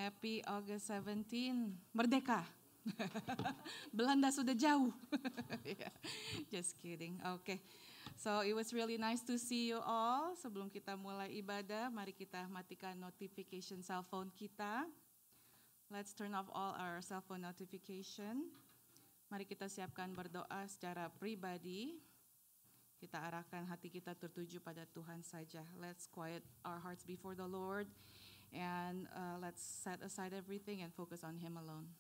Happy August 17, Merdeka. Belanda sudah jauh. Just kidding. Okay. So it was really nice to see you all. Sebelum kita mulai ibadah, mari kita matikan notification cell phone kita. Let's turn off all our cell phone notification. Mari kita siapkan berdoa secara pribadi. Kita arahkan hati kita tertuju pada Tuhan saja. Let's quiet our hearts before the Lord. And let's set aside everything and focus on Him alone.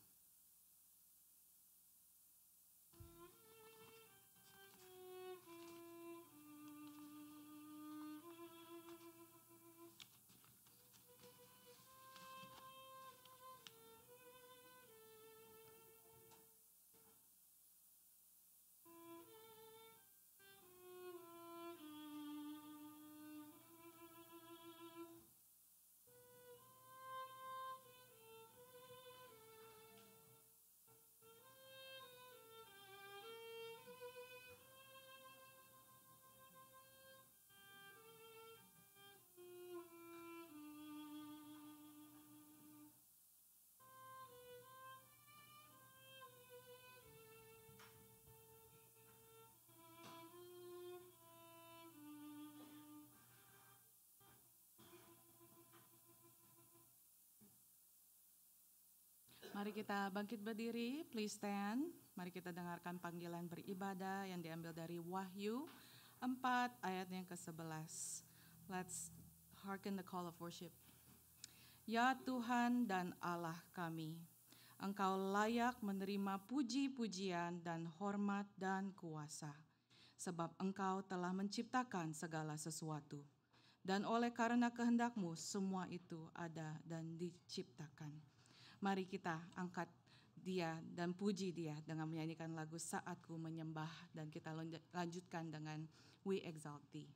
Mari kita bangkit berdiri, please stand. Mari kita dengarkan panggilan beribadah yang diambil dari Wahyu 4 ayat yang ke-11. Let's hearken the call of worship. Ya Tuhan dan Allah kami, Engkau layak menerima puji-pujian dan hormat dan kuasa, sebab Engkau telah menciptakan segala sesuatu. Dan oleh karena kehendak-Mu semua itu ada dan diciptakan. Mari kita angkat Dia dan puji Dia dengan menyanyikan lagu Saatku Menyembah, dan kita lanjutkan dengan We Exalt Thee.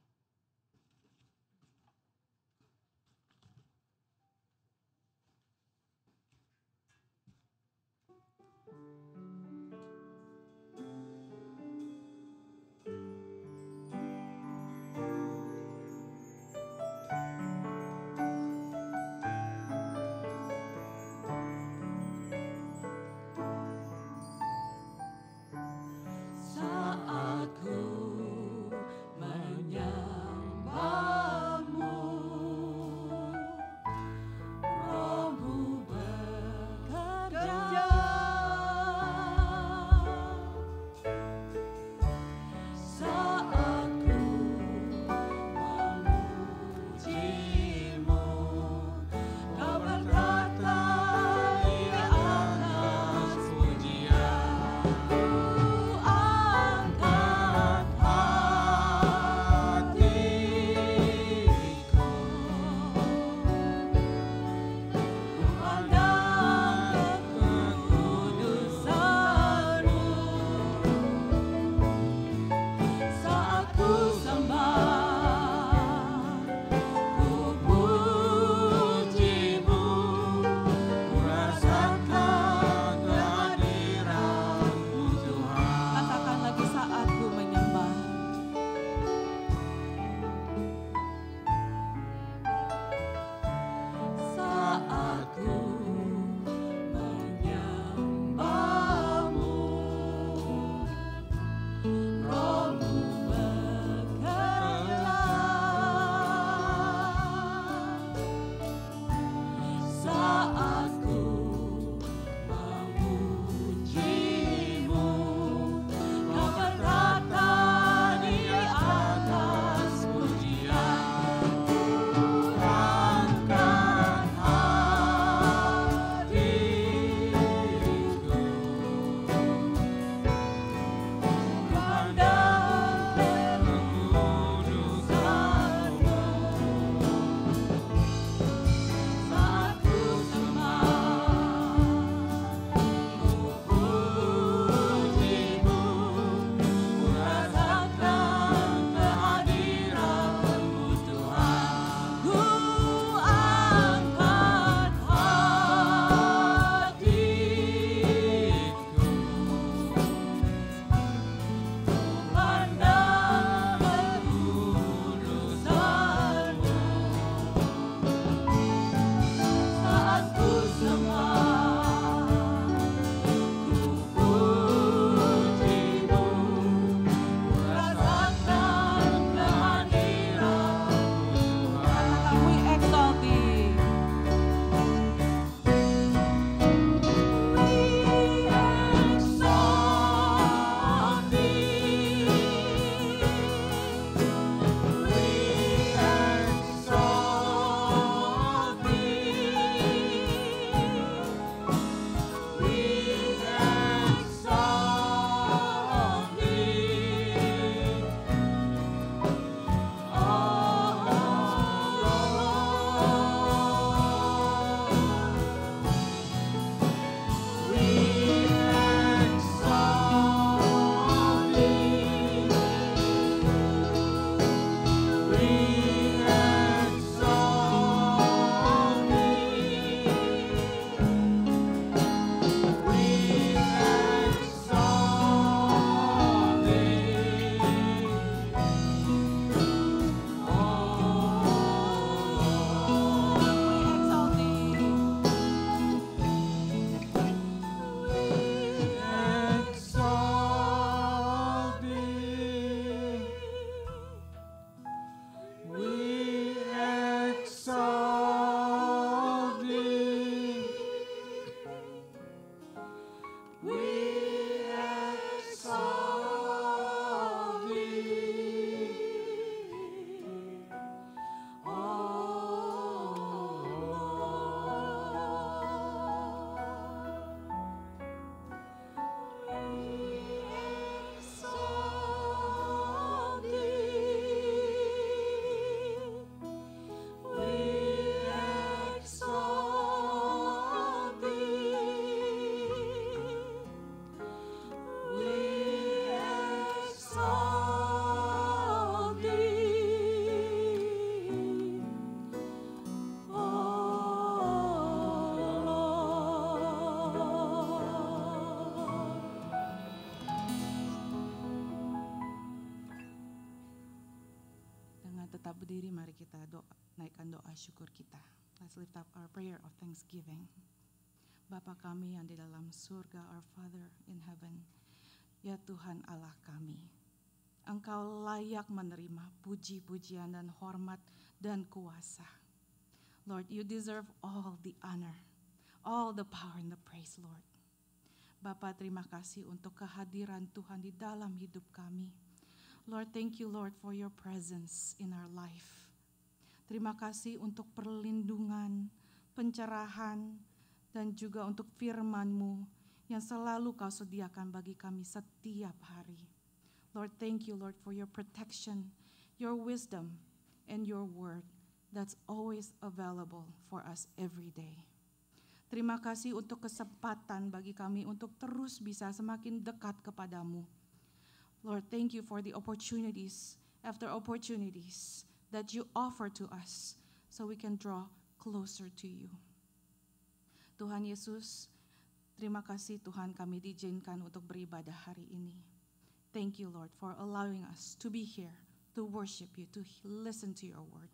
berdiri, mari kita naikkan doa syukur kita. Let's lift up our prayer of thanksgiving. Bapa kami yang di dalam surga, our Father in heaven. Ya Tuhan Allah kami, Engkau layak menerima puji-pujian dan hormat dan kuasa. Lord, you deserve all the honor, all the power and the praise, Lord. Bapa, terima kasih untuk kehadiran Tuhan di dalam hidup kami. Lord, thank you, Lord, for your presence in our life. Terima kasih untuk perlindungan, pencerahan, dan juga untuk firman-Mu yang selalu Kau sediakan bagi kami setiap hari. Lord, thank you, Lord, for your protection, your wisdom, and your word that's always available for us every day. Terima kasih untuk kesempatan bagi kami untuk terus bisa semakin dekat kepadamu. Lord, thank you for the opportunities after opportunities that you offer to us so we can draw closer to you. Tuhan Yesus, terima kasih Tuhan kami diizinkan untuk beribadah hari ini. Thank you, Lord, for allowing us to be here, to worship you, to listen to your word.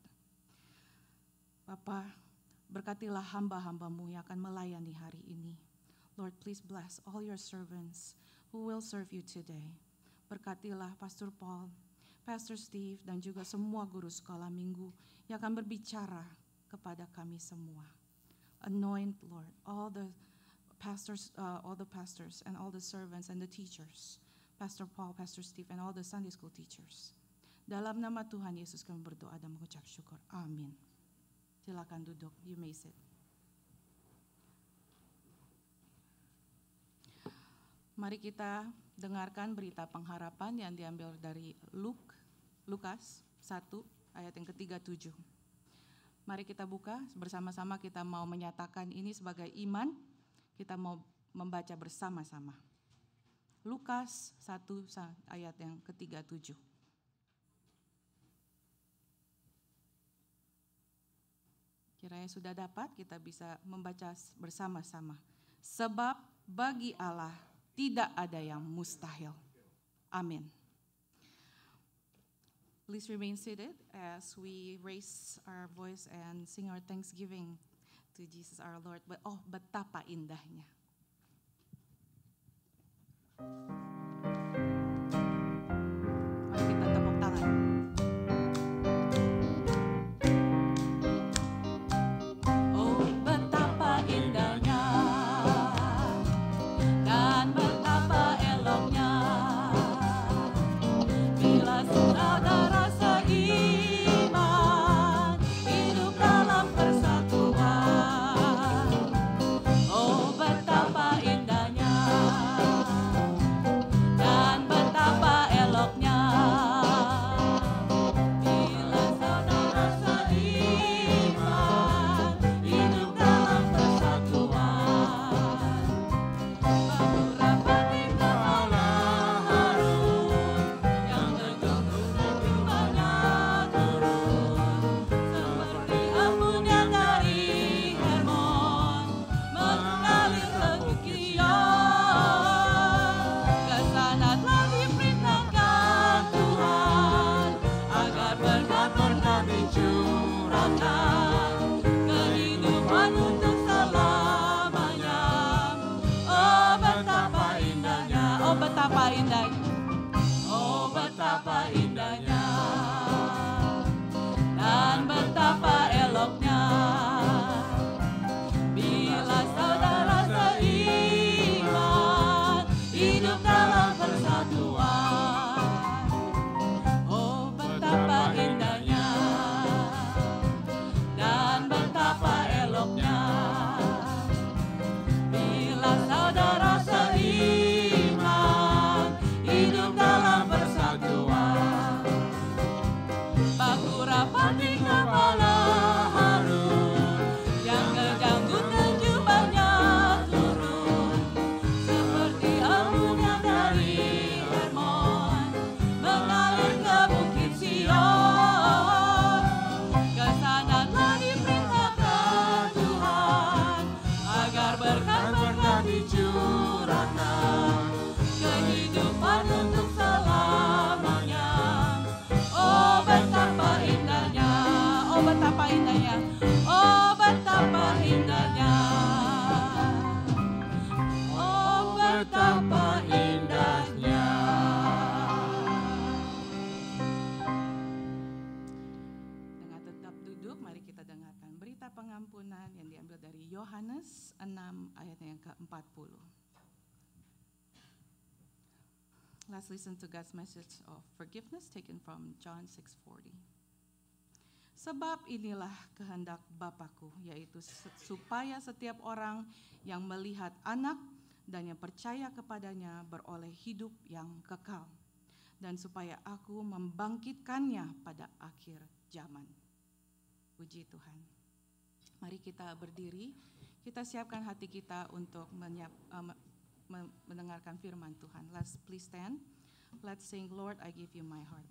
Bapa, berkatilah hamba-hamba-Mu yang akan melayani hari ini. Lord, please bless all your servants who will serve you today. Berkatilah Pastor Paul, Pastor Steve, dan juga semua guru sekolah minggu yang akan berbicara kepada kami semua. Anoint, Lord, all the pastors and all the servants and the teachers. Pastor Paul, Pastor Steve, and all the Sunday school teachers. Dalam nama Tuhan Yesus kami berdoa dan mengucap syukur. Amin. Silakan duduk, you may sit. Mari kita dengarkan berita pengharapan yang diambil dari Lukas 1 ayat yang ke-37. Mari kita buka bersama-sama, kita mau menyatakan ini sebagai iman, kita mau membaca bersama-sama. Lukas 1 ayat yang ke-37. Kiranya sudah dapat, kita bisa membaca bersama-sama. Sebab bagi Allah tidak ada yang mustahil. Amin. Please remain seated as we raise our voice and sing our thanksgiving to Jesus our Lord. Oh, betapa indahnya. Mari kita tepuk tangan. Oh, betapa indahnya dan betapa eloknya bila saudara seiman hidup dalam persatuan. Oh, betapa indahnya dan betapa eloknya bila saudara seiman hidup dalam persatuan. Beberapa tingkah Harun yang terjangkau jubahnya turun seperti embun yang dari Hermon mengalir ke Gibeon. Kesana telah diperintahkan Tuhan agar berkat-berkat dicurahkan, kehidupan untuk selamanya. Oh, betapa indahnya, oh betapa indahnya, oh betapa indahnya dan betapa eloknya bila saudara seiman hidup dalam persatuan. Oh, betapa indahnya dan betapa eloknya bila saudara seiman hidup dalam persatuan. Baku rapat di kepala Harun yang kejanggutan jubahnya turun seperti embun yang dari Hermon mengalir ke bukit Sion. Kesana telah diperintahkan Tuhan agar berkat-berkat dicurahkan, kehidupan untuk selamanya. Oh, betapa indahnya dari Yohanes 6 ayatnya yang ke-40. Let's listen to God's message of forgiveness taken from John 6:40. Sebab inilah kehendak Bapa-Ku, yaitu supaya setiap orang yang melihat Anak dan yang percaya kepadanya beroleh hidup yang kekal, dan supaya Aku membangkitkannya pada akhir zaman. Puji Tuhan. Mari kita berdiri, kita siapkan hati kita untuk mendengarkan firman Tuhan. Let's please stand. Let's sing, Lord, I give you my heart.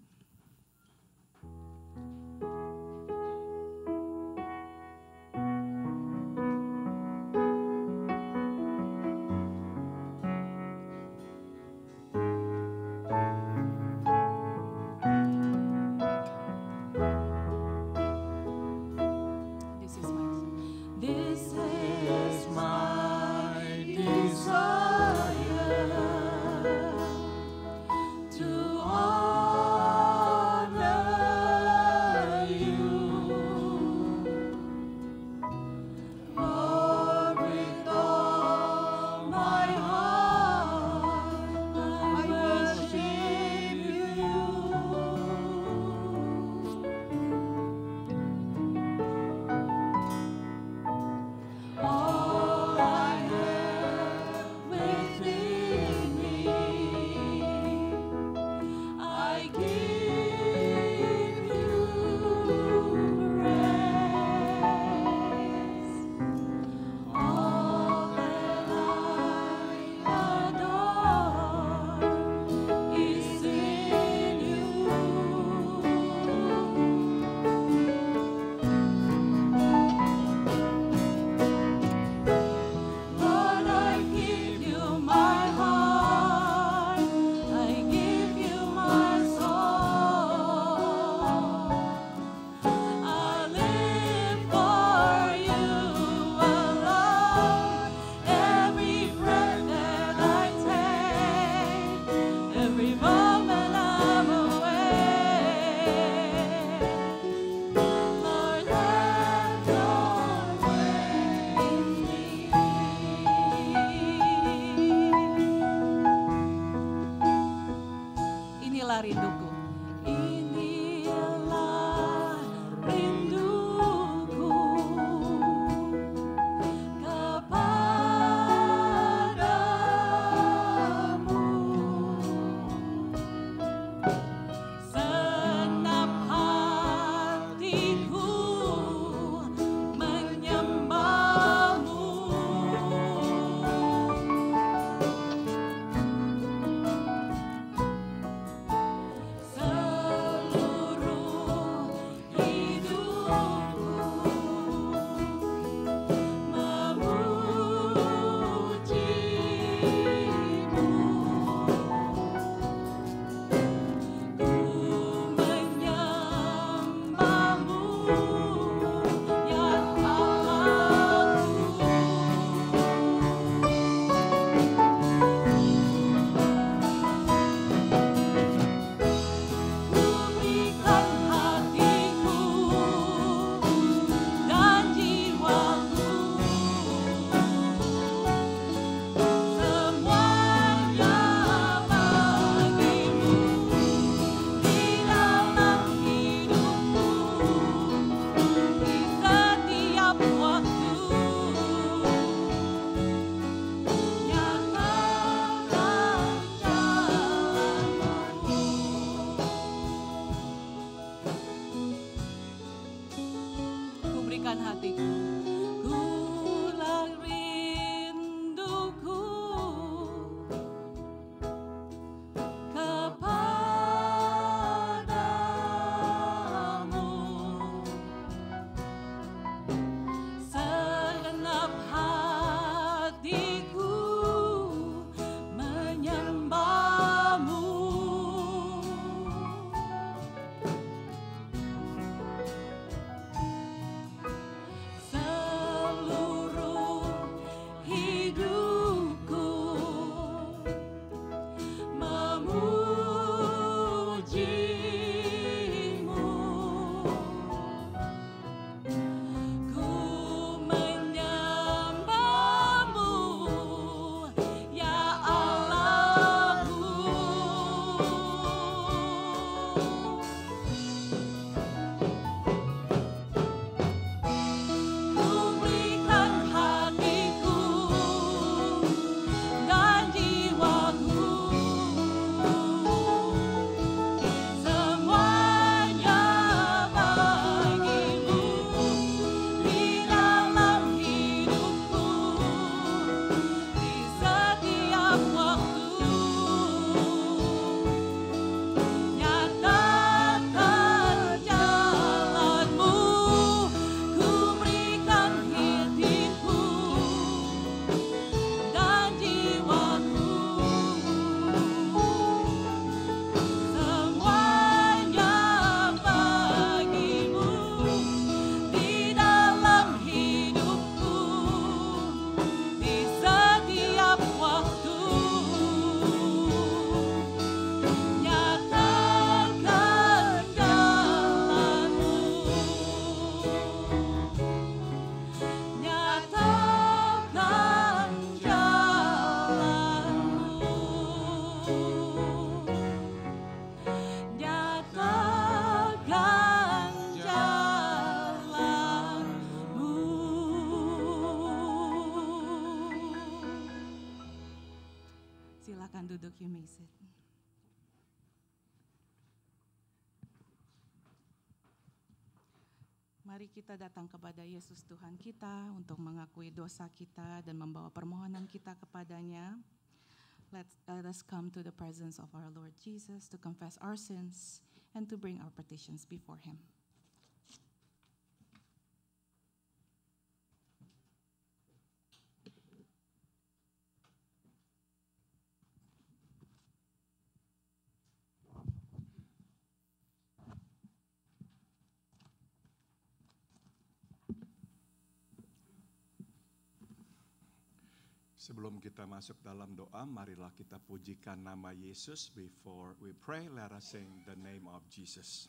Rinduku. Inilah rinduku kepadamu, senap hatiku menyembahmu. Hatiku, kulah rinduku kepadamu, segenap hatiku menyembahmu. Silakan duduk, you may sit. Mari kita datang kepada Yesus Tuhan kita untuk mengakui dosa kita dan membawa permohonan kita kepadanya. Let us come to the presence of our Lord Jesus to confess our sins and to bring our petitions before Him. Sebelum kita masuk dalam doa, marilah kita pujikan nama Yesus. Before we pray, let us sing the name of Jesus.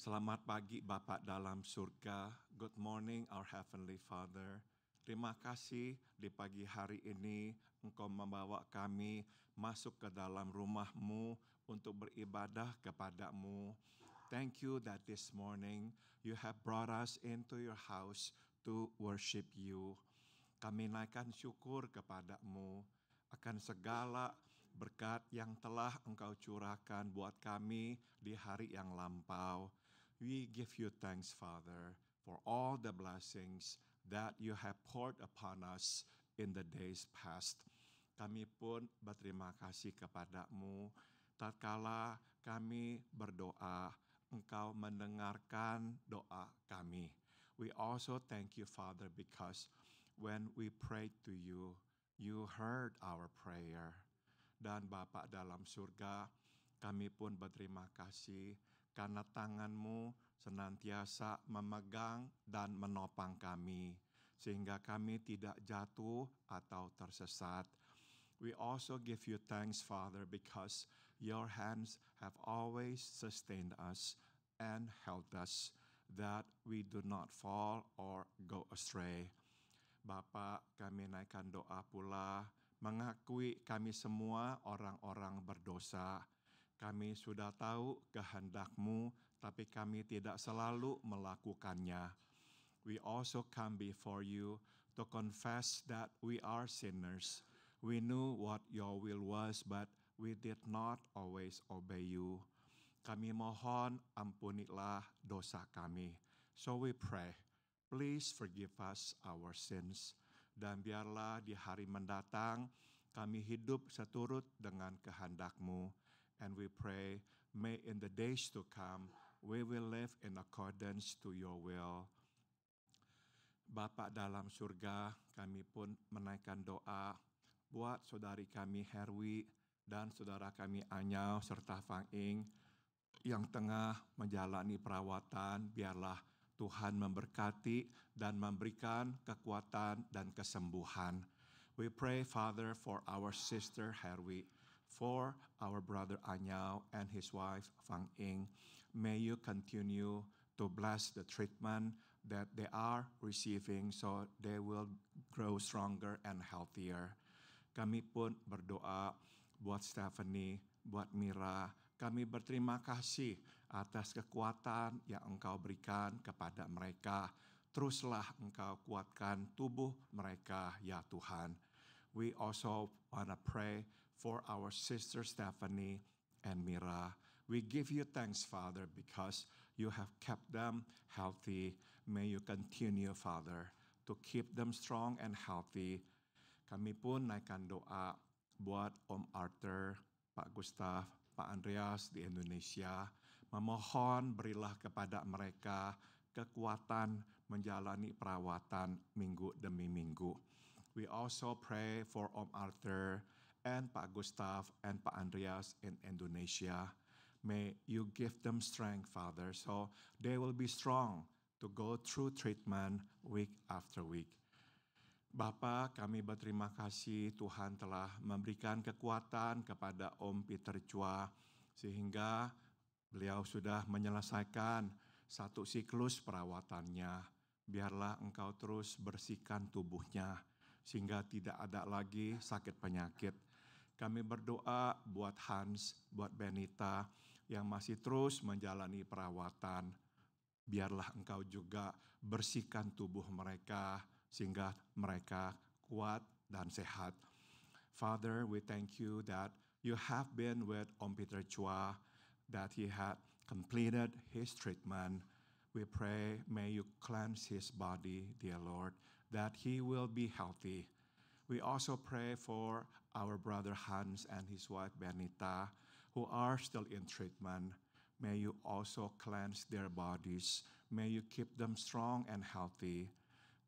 Selamat pagi Bapa dalam surga. Good morning our Heavenly Father. Terima kasih di pagi hari ini Engkau membawa kami masuk ke dalam rumah-Mu untuk beribadah kepada-Mu. Thank you that this morning you have brought us into your house to worship you. Kami naikkan syukur kepada-Mu akan segala berkat yang telah Engkau curahkan buat kami di hari yang lampau. We give you thanks, Father, for all the blessings that you have poured upon us in the days past. Kami pun berterima kasih kepada-Mu. Tatkala kami berdoa, Engkau mendengarkan doa kami. We also thank you, Father, because when we prayed to you, you heard our prayer. Dan Bapa dalam surga, kami pun berterima kasih karena tangan-Mu senantiasa memegang dan menopang kami, sehingga kami tidak jatuh atau tersesat. We also give you thanks, Father, because your hands have always sustained us and held us, that we do not fall or go astray. Bapa, kami naikkan doa pula, mengakui kami semua orang-orang berdosa. Kami sudah tahu kehendak-Mu tapi kami tidak selalu melakukannya. We also come before you to confess that we are sinners. We knew what your will was, but we did not always obey you. Kami mohon ampunilah dosa kami. So we pray, please forgive us our sins. Dan biarlah di hari mendatang kami hidup seturut dengan kehendak-Mu. And we pray, may in the days to come, we will live in accordance to your will. Bapa dalam surga, kami pun menaikkan doa buat saudari kami Herwi dan saudara kami Anyau serta Fang Ing yang tengah menjalani perawatan. Biarlah Tuhan memberkati dan memberikan kekuatan dan kesembuhan. We pray, Father, for our sister Herwi, for our brother Anyau and his wife Fang Ing. May you continue to bless the treatment that they are receiving so they will grow stronger and healthier. Kami pun berdoa buat Stephanie, buat Mira. Kami berterima kasih atas kekuatan yang Engkau berikan kepada mereka. Teruslah Engkau kuatkan tubuh mereka, ya Tuhan. We also want to pray for our sister Stephanie and Mira. We give you thanks, Father, because you have kept them healthy. May you continue, Father, to keep them strong and healthy. Kami pun naikkan doa buat Om Arthur, Pak Gustaf, Pak Andreas di Indonesia. Memohon berilah kepada mereka kekuatan menjalani perawatan minggu demi minggu. We also pray for Om Arthur and Pak Gustaf and Pak Andreas in Indonesia. May you give them strength, Father, so they will be strong to go through treatment week after week. Bapa, kami berterima kasih Tuhan telah memberikan kekuatan kepada Om Peter Chua sehingga beliau sudah menyelesaikan satu siklus perawatannya. Biarlah Engkau terus bersihkan tubuhnya sehingga tidak ada lagi sakit penyakit. Kami berdoa buat Hans, buat Benita yang masih terus menjalani perawatan. Biarlah Engkau juga bersihkan tubuh mereka sehingga mereka kuat dan sehat. Father, we thank you that you have been with Om Peter Chua, that he had completed his treatment. We pray, may you cleanse his body, dear Lord, that he will be healthy. We also pray for our brother Hans and his wife Benita, who are still in treatment. May you also cleanse their bodies. May you keep them strong and healthy.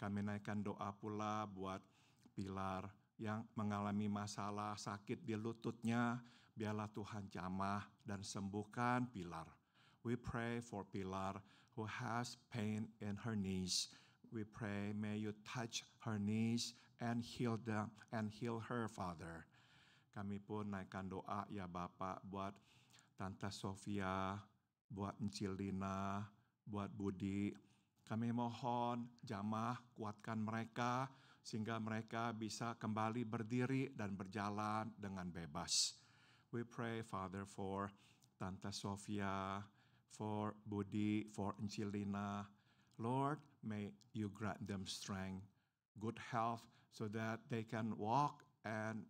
Kami naikkan doa pula buat Pilar yang mengalami masalah sakit di lututnya. Biarlah Tuhan jamah dan sembuhkan Pilar. We pray for Pilar who has pain in her knees. We pray, may you touch her knees and heal them and heal her, Father. Kami pun naikkan doa ya Bapak buat Tante Sofia, buat Encil Lina, buat Budi. Kami mohon jamah kuatkan mereka sehingga mereka bisa kembali berdiri dan berjalan dengan bebas. We pray, Father, for Tante Sofia, for Budi, for Encil Lina. Lord, may you grant them strength, good health, so that they can walk and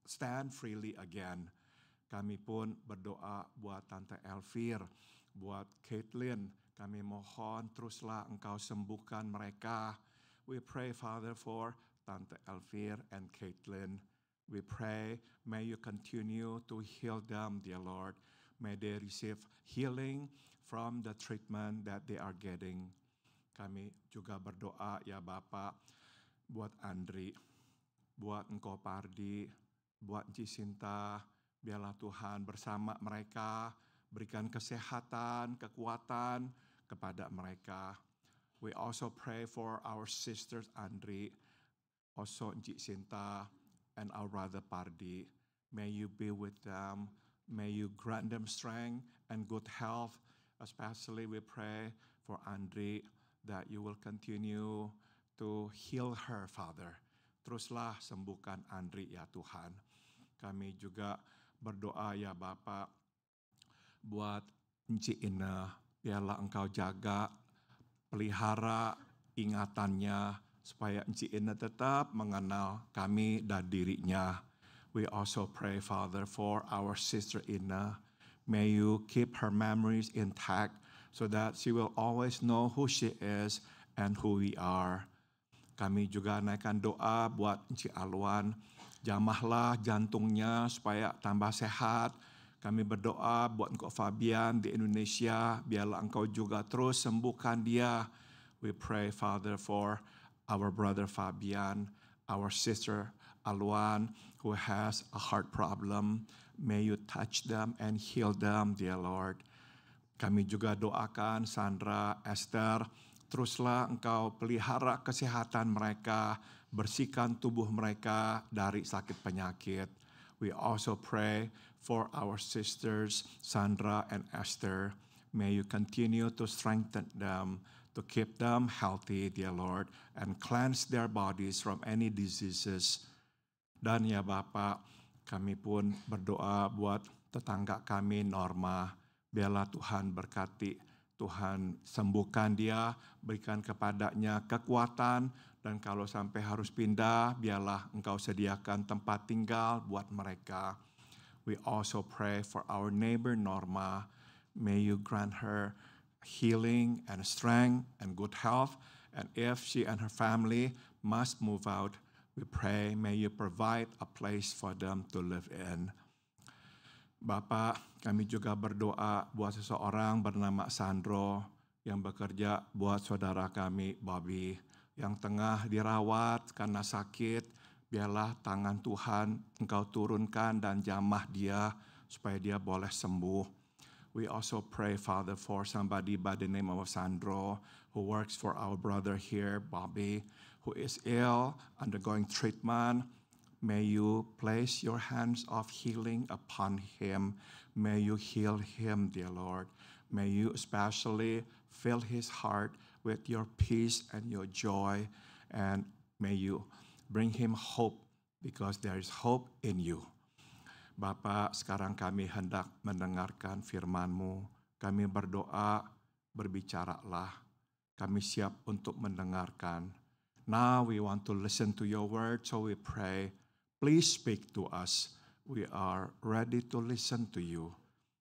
stand freely again. Kami pun berdoa buat Tante Elvir, buat Caitlin. Kami mohon teruslah Engkau sembuhkan mereka. We pray, Father, for Tante Elvir and Caitlin. We pray, may you continue to heal them, dear Lord. May they receive healing from the treatment that they are getting. Kami juga berdoa ya Bapak buat Andri, buat Engkau Pardi, buat Cisinta. Biarlah Tuhan bersama mereka, berikan kesehatan, kekuatan kepada mereka. We also pray for our sisters Andri, also Encik Sinta, and our brother Pardi. May you be with them. May you grant them strength and good health. Especially we pray for Andri that you will continue to heal her, Father. Teruslah sembuhkan Andri ya Tuhan. Kami juga berdoa ya Bapak buat Encik Ina, biarlah Engkau jaga, pelihara ingatannya, supaya Encik Ina tetap mengenal kami dan dirinya. We also pray, Father, for our sister Ina. May you keep her memories intact so that she will always know who she is and who we are. Kami juga naikkan doa buat Encik Alwan. Jamahlah jantungnya supaya tambah sehat. Kami berdoa buat Engkau Fabian di Indonesia. Biarlah Engkau juga terus sembuhkan dia. We pray, Father, for our brother Fabian, our sister Alwan, who has a heart problem. May you touch them and heal them, dear Lord. Kami juga doakan Sandra, Esther, teruslah Engkau pelihara kesehatan mereka, bersihkan tubuh mereka dari sakit penyakit. We also pray for our sisters, Sandra and Esther. May you continue to strengthen them, to keep them healthy, dear Lord, and cleanse their bodies from any diseases. Dan ya Bapak, kami pun berdoa buat tetangga kami, Norma. Biarlah Tuhan berkati, Tuhan sembuhkan dia, berikan kepadanya kekuatan, dan kalau sampai harus pindah, biarlah Engkau sediakan tempat tinggal buat mereka. We also pray for our neighbor Norma. May you grant her healing and strength and good health. And if she and her family must move out, we pray, may you provide a place for them to live in. Bapak, kami juga berdoa buat seseorang bernama Sandro yang bekerja buat saudara kami, Bobby, yang tengah dirawat karena sakit. Biarlah tangan Tuhan Engkau turunkan dan jamah dia supaya dia boleh sembuh. We also pray, Father, for somebody by the name of Sandro who works for our brother here, Bobby, who is ill, undergoing treatment. May you place your hands of healing upon him. May you heal him, dear Lord. May you especially fill his heart with your peace and your joy. And may you bring him hope because there is hope in you. Bapak, sekarang kami hendak mendengarkan firman-Mu. Kami berdoa, berbicaralah. Kami siap untuk mendengarkan. Now we want to listen to your word, so we pray, please speak to us. We are ready to listen to you.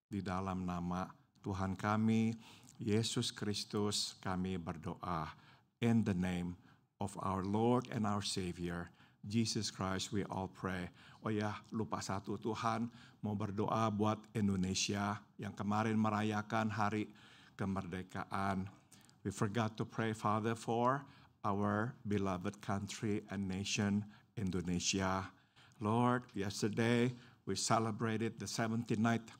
Di dalam nama Tuhan kami, Yesus Kristus, kami berdoa. In the name of our Lord and our Savior, Jesus Christ, we all pray. Oh ya, lupa satu, Tuhan mau berdoa buat Indonesia yang kemarin merayakan hari kemerdekaan. We forgot to pray, Father, for our beloved country and nation, Indonesia. Lord, yesterday we celebrated the 79th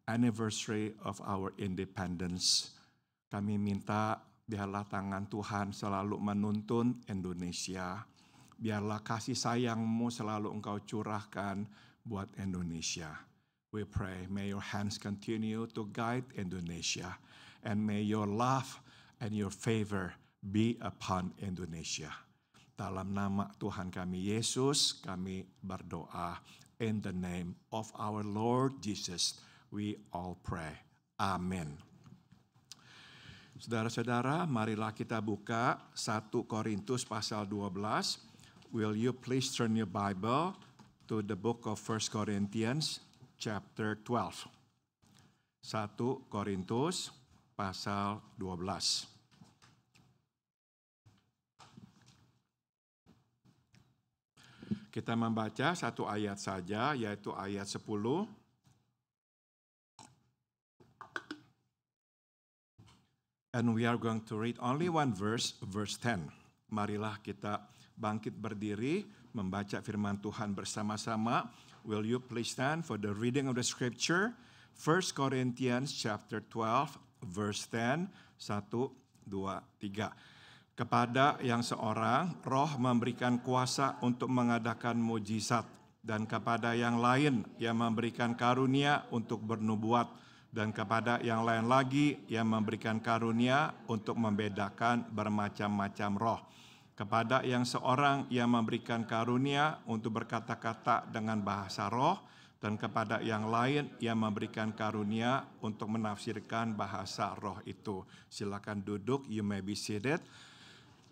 anniversary of our independence. Kami minta biarlah tangan Tuhan selalu menuntun Indonesia. Biarlah kasih sayang-Mu selalu Engkau curahkan buat Indonesia. We pray, may your hands continue to guide Indonesia. And may your love and your favor be upon Indonesia. Dalam nama Tuhan kami Yesus, kami berdoa. In the name of our Lord Jesus, we all pray. Amin. Saudara-saudara, marilah kita buka 1 Korintus pasal 12. Will you please turn your Bible to the book of 1 Corinthians chapter 12. 1 Korintus pasal 12. Kita membaca satu ayat saja, yaitu ayat 10. And we are going to read only one verse, verse 10. Marilah kita bangkit berdiri, membaca firman Tuhan bersama-sama. Will you please stand for the reading of the scripture? 1 Corinthians chapter 12, verse 10, 1, 2, 3. Kepada yang seorang, roh memberikan kuasa untuk mengadakan mujizat, dan kepada yang lain, yang memberikan karunia untuk bernubuat, dan kepada yang lain lagi, yang memberikan karunia untuk membedakan bermacam-macam roh. Kepada yang seorang, yang memberikan karunia untuk berkata-kata dengan bahasa roh, Dan kepada yang lain Ia memberikan karunia untuk menafsirkan bahasa roh itu. Silakan duduk, you may be seated.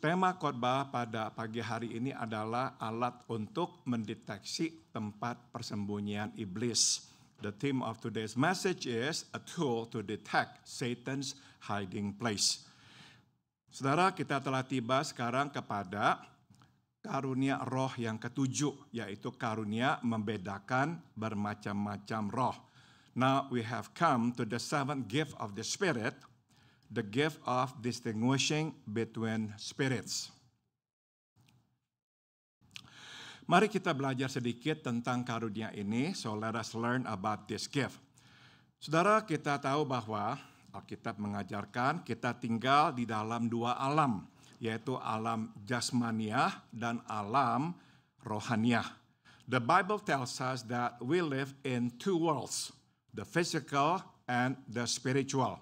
Tema khotbah pada pagi hari ini adalah alat untuk mendeteksi tempat persembunyian iblis. The theme of today's message is a tool to detect Satan's hiding place. Saudara, kita telah tiba sekarang kepada karunia roh yang ketujuh, yaitu karunia membedakan bermacam-macam roh. Now we have come to the seventh gift of the Spirit, the gift of distinguishing between spirits. Mari kita belajar sedikit tentang karunia ini, so let us learn about this gift. Saudara, kita tahu bahwa Alkitab mengajarkan kita tinggal di dalam dua alam, yaitu alam jasmaniah dan alam rohaniah. The Bible tells us that we live in two worlds, the physical and the spiritual.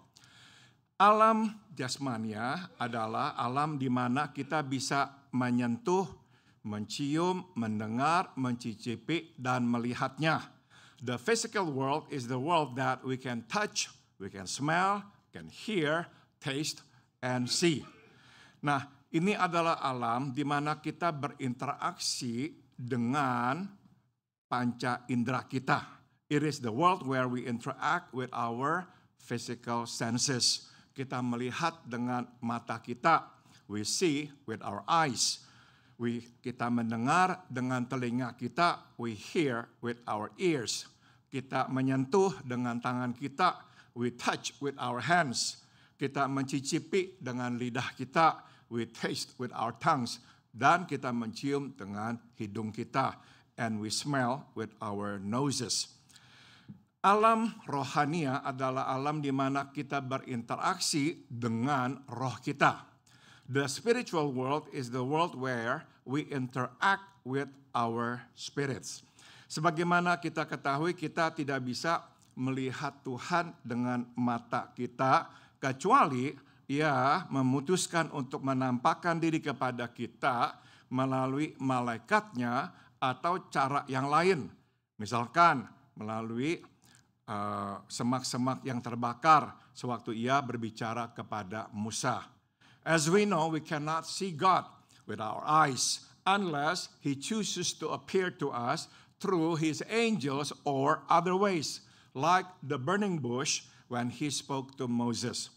Alam jasmania adalah alam di mana kita bisa menyentuh, mencium, mendengar, mencicipi, dan melihatnya. The physical world is the world that we can touch, we can smell, can hear, taste, and see. Nah, ini adalah alam di mana kita berinteraksi dengan panca indera kita. It is the world where we interact with our physical senses. Kita melihat dengan mata kita, we see with our eyes. Kita mendengar dengan telinga kita, we hear with our ears. Kita menyentuh dengan tangan kita, we touch with our hands. Kita mencicipi dengan lidah kita, we taste with our tongues. Dan kita mencium dengan hidung kita, and we smell with our noses. Alam rohania adalah alam di mana kita berinteraksi dengan roh kita. The spiritual world is the world where we interact with our spirits. Sebagaimana kita ketahui, kita tidak bisa melihat Tuhan dengan mata kita, kecuali Ia memutuskan untuk menampakkan diri kepada kita melalui malaikatnya atau cara yang lain. Misalkan melalui semak-semak yang terbakar sewaktu Ia berbicara kepada Musa. As we know, we cannot see God with our eyes unless He chooses to appear to us through His angels or other ways, like the burning bush when He spoke to Moses.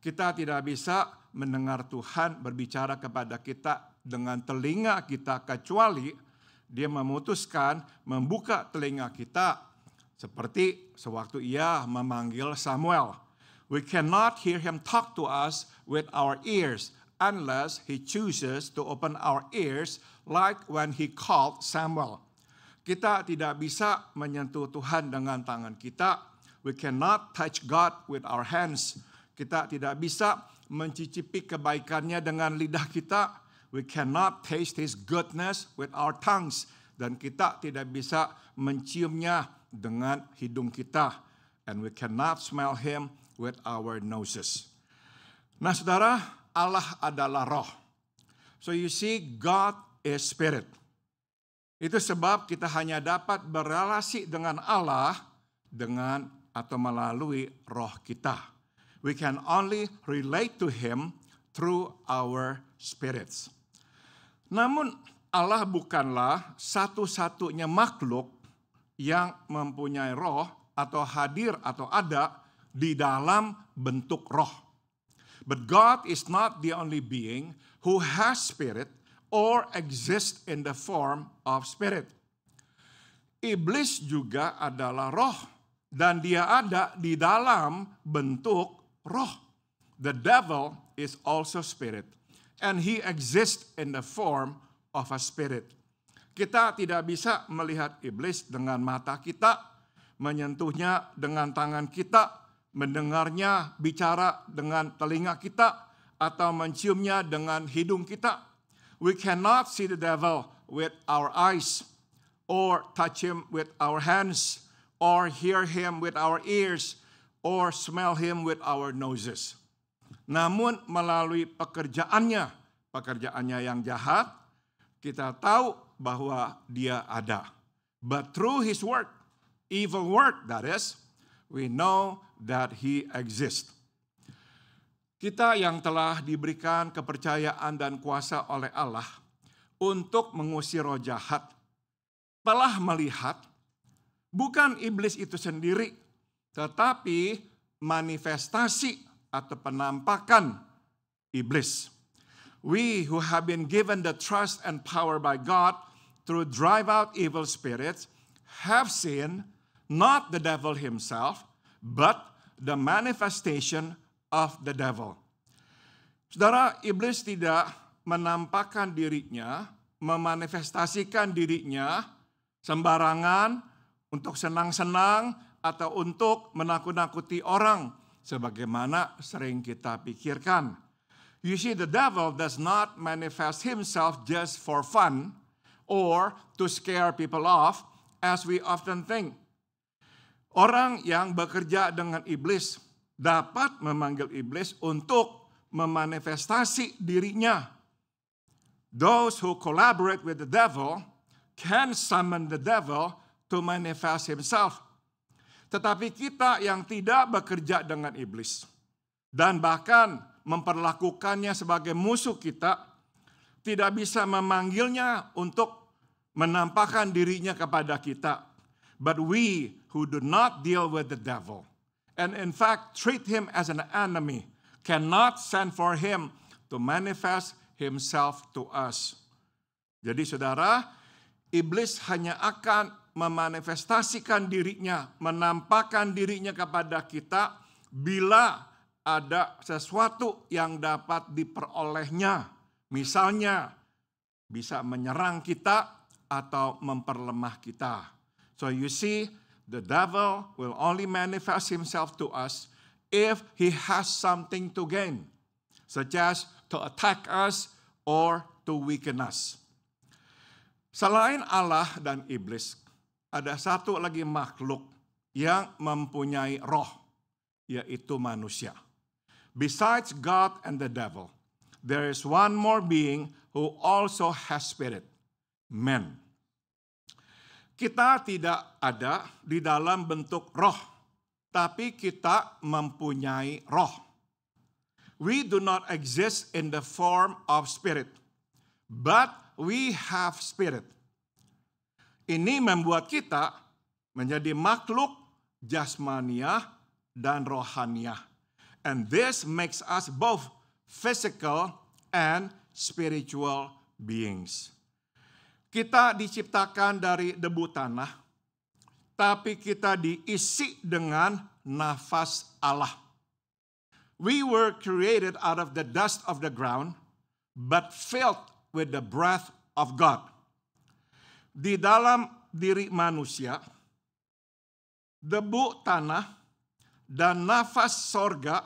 Kita tidak bisa mendengar Tuhan berbicara kepada kita dengan telinga kita, kecuali Dia memutuskan membuka telinga kita, seperti sewaktu Ia memanggil Samuel. We cannot hear Him talk to us with our ears unless He chooses to open our ears like when He called Samuel. Kita tidak bisa menyentuh Tuhan dengan tangan kita. We cannot touch God with our hands. Kita tidak bisa mencicipi kebaikannya dengan lidah kita. We cannot taste His goodness with our tongues. Dan kita tidak bisa menciumnya dengan hidung kita. And we cannot smell Him with our noses. Nah saudara, Allah adalah roh. So you see, God is spirit. Itu sebab kita hanya dapat berrelasi dengan Allah dengan atau melalui roh kita. We can only relate to Him through our spirits. Namun Allah bukanlah satu-satunya makhluk yang mempunyai roh atau hadir atau ada di dalam bentuk roh. But God is not the only being who has spirit or exists in the form of spirit. Iblis juga adalah roh dan dia ada di dalam bentuk roh. The devil is also spirit and he exists in the form of a spirit. Kita tidak bisa melihat iblis dengan mata kita, menyentuhnya dengan tangan kita, mendengarnya bicara dengan telinga kita, atau menciumnya dengan hidung kita. We cannot see the devil with our eyes, or touch him with our hands, or hear him with our ears, or smell him with our noses. Namun melalui pekerjaannya yang jahat, kita tahu bahwa dia ada. But through his work, evil work, that is, we know that he exists. Kita yang telah diberikan kepercayaan dan kuasa oleh Allah untuk mengusir roh jahat, telah melihat bukan iblis itu sendiri, tetapi manifestasi atau penampakan iblis. We who have been given the trust and power by God to drive out evil spirits have seen not the devil himself, but the manifestation of the devil. Saudara, iblis tidak menampakkan dirinya, memanifestasikan dirinya sembarangan untuk senang-senang atau untuk menakut-nakuti orang sebagaimana sering kita pikirkan. You see, the devil does not manifest himself just for fun or to scare people off as we often think. Orang yang bekerja dengan iblis dapat memanggil iblis untuk memanifestasi dirinya. Those who collaborate with the devil can summon the devil to manifest himself. Tetapi kita yang tidak bekerja dengan iblis dan bahkan memperlakukannya sebagai musuh kita, tidak bisa memanggilnya untuk menampakkan dirinya kepada kita. But we who do not deal with the devil and in fact treat him as an enemy cannot send for him to manifest himself to us. Jadi saudara, iblis hanya akan memanifestasikan dirinya, menampakkan dirinya kepada kita bila ada sesuatu yang dapat diperolehnya. Misalnya, bisa menyerang kita atau memperlemah kita. So you see, the devil will only manifest himself to us if he has something to gain, such as to attack us or to weaken us. Selain Allah dan iblis, ada satu lagi makhluk yang mempunyai roh, yaitu manusia. Besides God and the devil, there is one more being who also has spirit, man. Kita tidak ada di dalam bentuk roh, tapi kita mempunyai roh. We do not exist in the form of spirit, but we have spirit. Ini membuat kita menjadi makhluk jasmaniah dan rohaniah. And this makes us both physical and spiritual beings. Kita diciptakan dari debu tanah, tapi kita diisi dengan nafas Allah. We were created out of the dust of the ground, but filled with the breath of God. Di dalam diri manusia, debu tanah dan nafas sorga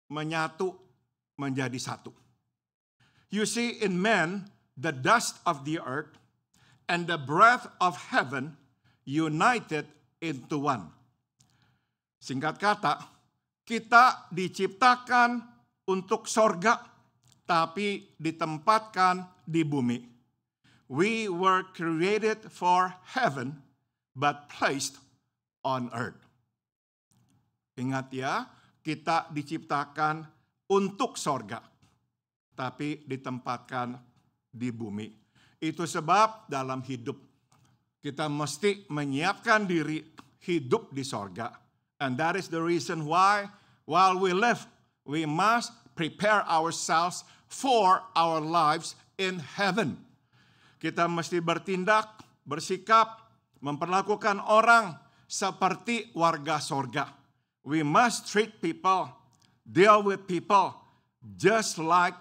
menyatu menjadi satu. You see, in man, the dust of the earth and the breath of heaven united into one. Singkat kata, kita diciptakan untuk sorga, tapi ditempatkan di bumi. We were created for heaven, but placed on earth. Ingat ya, kita diciptakan untuk sorga, tapi ditempatkan di bumi. Itu sebab dalam hidup kita mesti menyiapkan diri hidup di sorga. And that is the reason why while we live, we must prepare ourselves for our lives in heaven. Kita mesti bertindak, bersikap, memperlakukan orang seperti warga sorga. We must treat people, deal with people, just like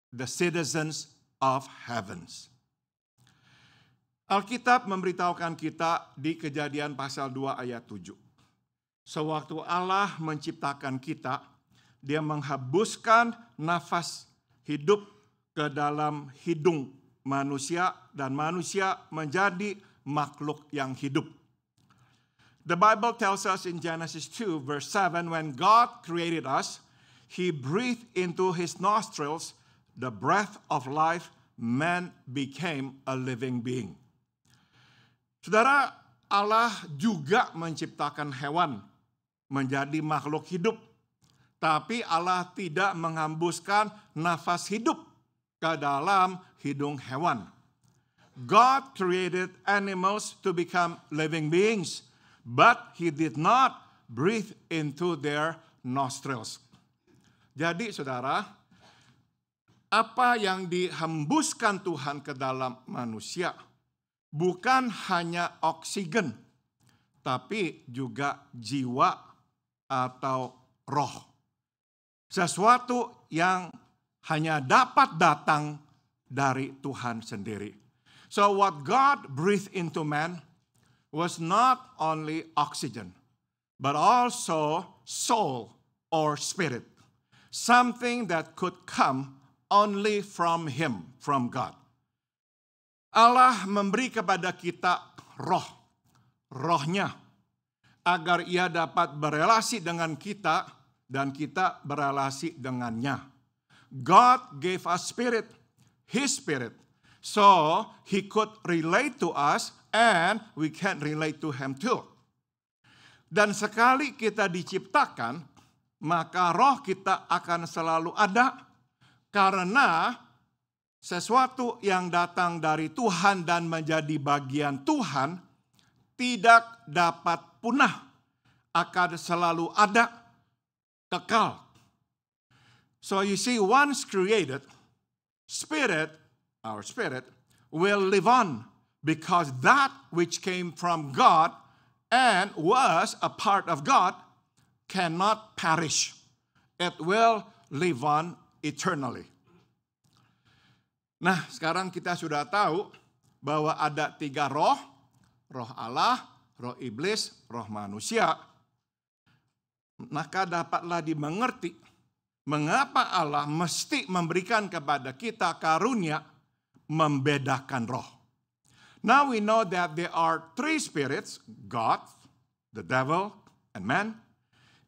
the citizens of heavens. Alkitab memberitahukan kita di Kejadian pasal 2 ayat 7. Sewaktu Allah menciptakan kita, Dia menghembuskan nafas hidup ke dalam hidung manusia dan manusia menjadi makhluk yang hidup. The Bible tells us in Genesis 2 verse 7, when God created us, He breathed into His nostrils the breath of life, man became a living being. Saudara, Allah juga menciptakan hewan menjadi makhluk hidup. Tapi Allah tidak menghembuskan nafas hidup ke dalam hidung hewan. God created animals to become living beings, but He did not breathe into their nostrils. Jadi saudara, apa yang dihembuskan Tuhan ke dalam manusia bukan hanya oksigen, tapi juga jiwa atau roh. Sesuatu yang hanya dapat datang dari Tuhan sendiri. So what God breathed into man was not only oxygen, but also soul or spirit. Something that could come only from Him, from God. Allah memberi kepada kita rohnya, agar ia dapat berelasi dengan kita dan kita berelasi dengannya. God gave us spirit, His spirit, so He could relate to us and we can relate to Him too. Dan sekali kita diciptakan, maka roh kita akan selalu ada karena sesuatu yang datang dari Tuhan dan menjadi bagian Tuhan tidak dapat punah, akan selalu ada, kekal. So you see, once created, our spirit, will live on because that which came from God and was a part of God cannot perish. It will live on eternally. Nah, sekarang kita sudah tahu bahwa ada 3 roh, roh Allah, roh iblis, roh manusia. Maka dapatlah dimengerti mengapa Allah mesti memberikan kepada kita karunia membedakan roh. Now we know that there are 3 spirits, God, the devil, and man.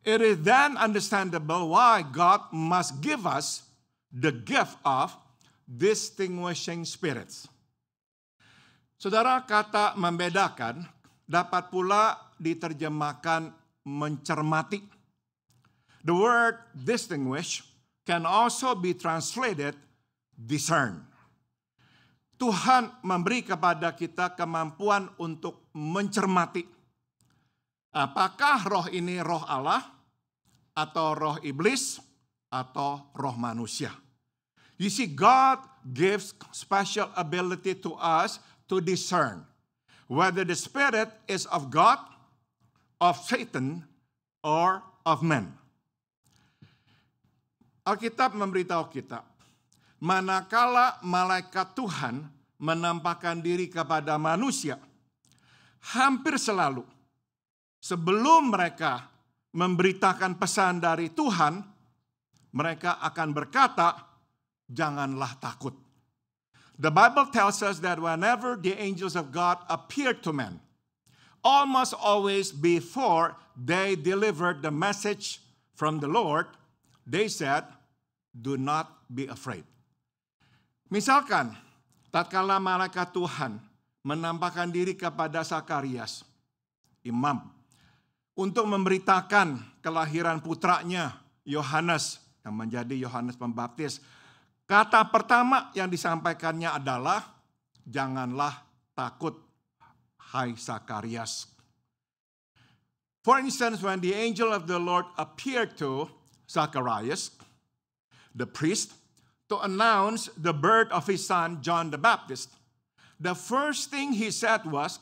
It is then understandable why God must give us the gift of distinguishing spirits. Saudara, kata membedakan dapat pula diterjemahkan mencermati. The word distinguish can also be translated discern. Tuhan memberi kepada kita kemampuan untuk mencermati. Apakah roh ini roh Allah, atau roh iblis, atau roh manusia? You see, God gives special ability to us to discern whether the spirit is of God, of Satan, or of man. Alkitab memberitahu kita, manakala malaikat Tuhan menampakkan diri kepada manusia, hampir selalu sebelum mereka memberitakan pesan dari Tuhan, mereka akan berkata, janganlah takut. The Bible tells us that whenever the angels of God appeared to men, almost always before they delivered the message from the Lord, they said, do not be afraid. Misalkan, tatkala malaikat Tuhan menampakkan diri kepada Zakarias, imam, untuk memberitakan kelahiran putranya, Yohanes, yang menjadi Yohanes Pembaptis, kata pertama yang disampaikannya adalah, janganlah takut, hai Zakarias. For instance, when the angel of the Lord appeared to Zacharias, the priest, to announce the birth of his son, John the Baptist, the first thing he said was,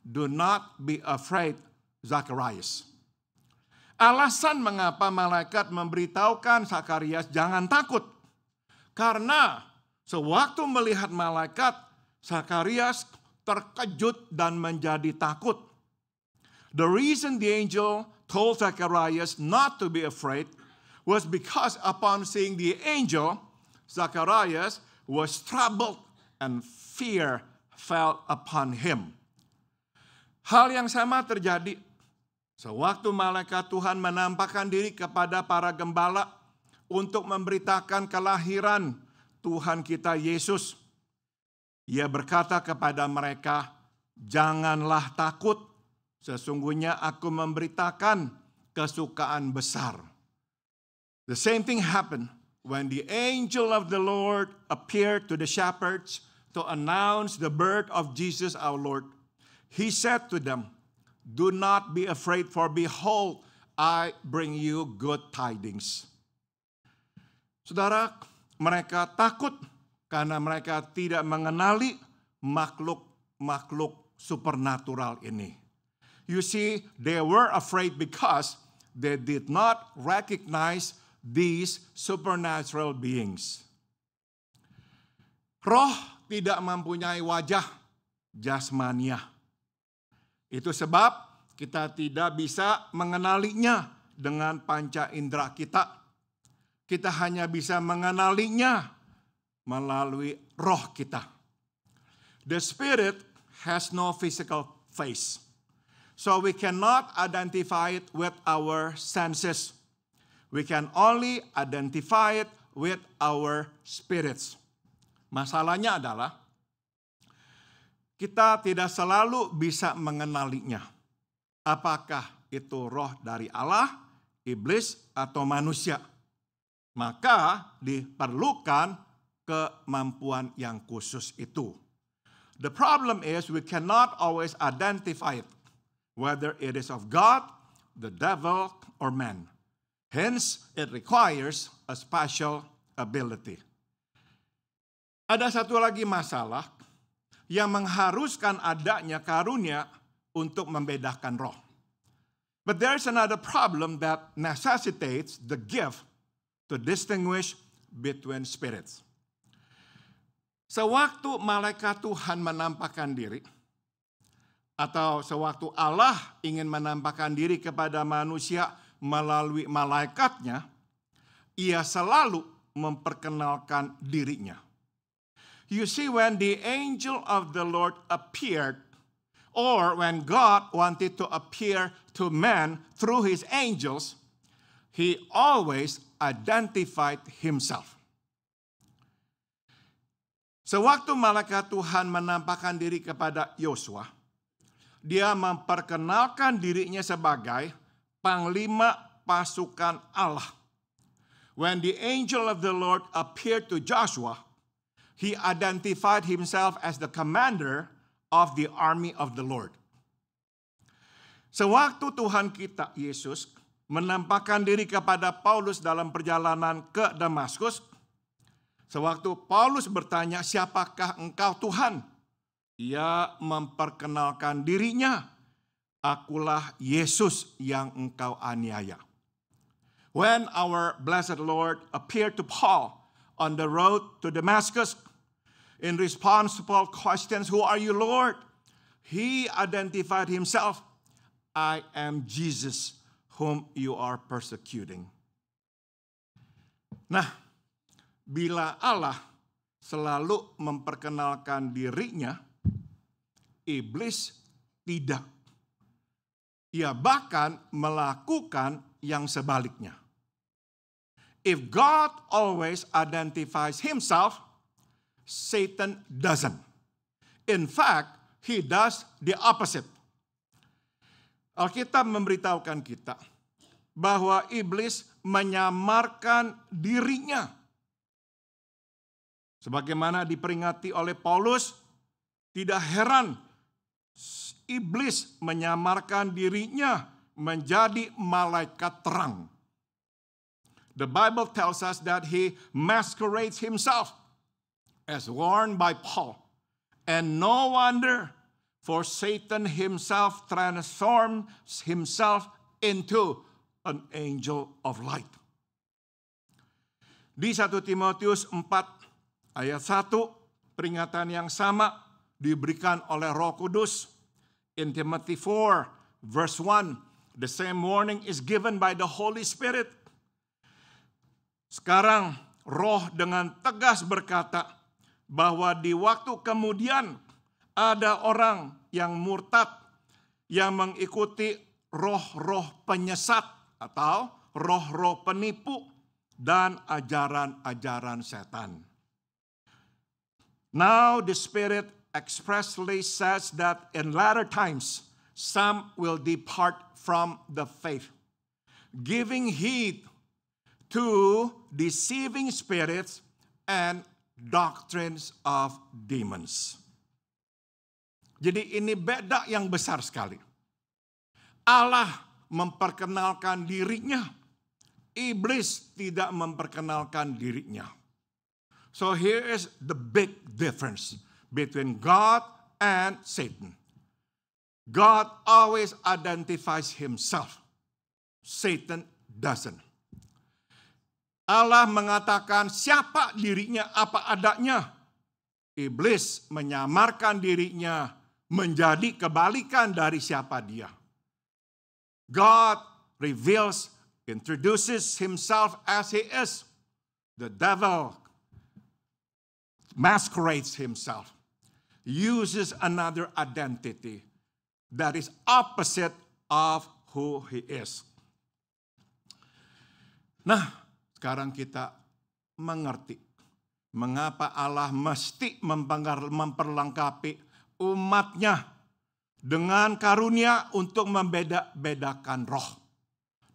do not be afraid, Zacharias. Alasan mengapa malaikat memberitahukan Zacharias jangan takut, karena sewaktu melihat malaikat, Zacharias terkejut dan menjadi takut. The reason the angel told Zacharias not to be afraid was because upon seeing the angel, Zacharias was troubled and fear fell upon him. Hal yang sama terjadi sewaktu malaikat Tuhan menampakkan diri kepada para gembala untuk memberitakan kelahiran Tuhan kita Yesus. Ia berkata kepada mereka, Janganlah takut, sesungguhnya aku memberitakan kesukaan besar. The same thing happened when the angel of the Lord appeared to the shepherds to announce the birth of Jesus our Lord. He said to them, "Do not be afraid, for behold, I bring you good tidings." Saudara, mereka takut karena mereka tidak mengenali makhluk supernatural ini. You see, they were afraid because they did not recognize these supernatural beings. Roh tidak mempunyai wajah jasmania. Itu sebab kita tidak bisa mengenalinya dengan panca indera kita. Kita hanya bisa mengenalinya melalui roh kita. The spirit has no physical face. So we cannot identify it with our senses. We can only identify it with our spirits. Masalahnya adalah kita tidak selalu bisa mengenalinya. Apakah itu roh dari Allah, iblis, atau manusia? Maka diperlukan kemampuan yang khusus itu. The problem is we cannot always identify it, whether it is of God, the devil, or man. Hence, it requires a special ability. Ada satu lagi masalah yang mengharuskan adanya karunia untuk membedakan roh. But there's another problem that necessitates the gift to distinguish between spirits. Sewaktu malaikat Tuhan menampakkan diri, atau sewaktu Allah ingin menampakkan diri kepada manusia melalui malaikatnya, ia selalu memperkenalkan dirinya. You see, when the angel of the Lord appeared, or when God wanted to appear to man through his angels, he always identified himself. Sewaktu malaikat Tuhan menampakkan diri kepada Yosua, dia memperkenalkan dirinya sebagai panglima pasukan Allah. When the angel of the Lord appeared to Joshua, he identified himself as the commander of the army of the Lord. Sewaktu Tuhan kita, Yesus, menampakkan diri kepada Paulus dalam perjalanan ke Damaskus, sewaktu Paulus bertanya, "Siapakah engkau Tuhan?" Ia memperkenalkan dirinya, "Akulah Yesus yang engkau aniaya." When our blessed Lord appeared to Paul on the road to Damascus, in response to Paul's questions, "Who are you, Lord?" He identified himself, "I am Jesus whom you are persecuting." Nah, bila Allah selalu memperkenalkan dirinya, iblis tidak. Ia bahkan melakukan yang sebaliknya. If God always identifies himself, Satan doesn't. In fact, he does the opposite. Alkitab memberitahukan kita bahwa iblis menyamarkan dirinya. Sebagaimana diperingati oleh Paulus, tidak heran iblis menyamarkan dirinya menjadi malaikat terang. The Bible tells us that he masquerades himself as warned by Paul. And no wonder, for Satan himself transforms himself into an angel of light. Di 1 Timotius 4 ayat 1, peringatan yang sama diberikan oleh Roh Kudus. In Timothy 4 verse 1, the same warning is given by the Holy Spirit. Sekarang Roh dengan tegas berkata bahwa di waktu kemudian ada orang yang murtad yang mengikuti roh-roh penyesat atau roh-roh penipu dan ajaran-ajaran setan. Now the Spirit expressly says that in latter times, some will depart from the faith, giving heed to deceiving spirits and doctrines of demons. Jadi ini beda yang besar sekali. Allah memperkenalkan dirinya, iblis tidak memperkenalkan dirinya. So here is the big difference between God and Satan. God always identifies himself. Satan doesn't. Allah mengatakan siapa dirinya apa adanya. Iblis menyamarkan dirinya menjadi kebalikan dari siapa dia. God reveals, introduces himself as he is. The devil masquerades himself, uses another identity that is opposite of who he is. Nah, sekarang kita mengerti mengapa Allah mesti memperlengkapi umatnya dengan karunia untuk membeda-bedakan roh.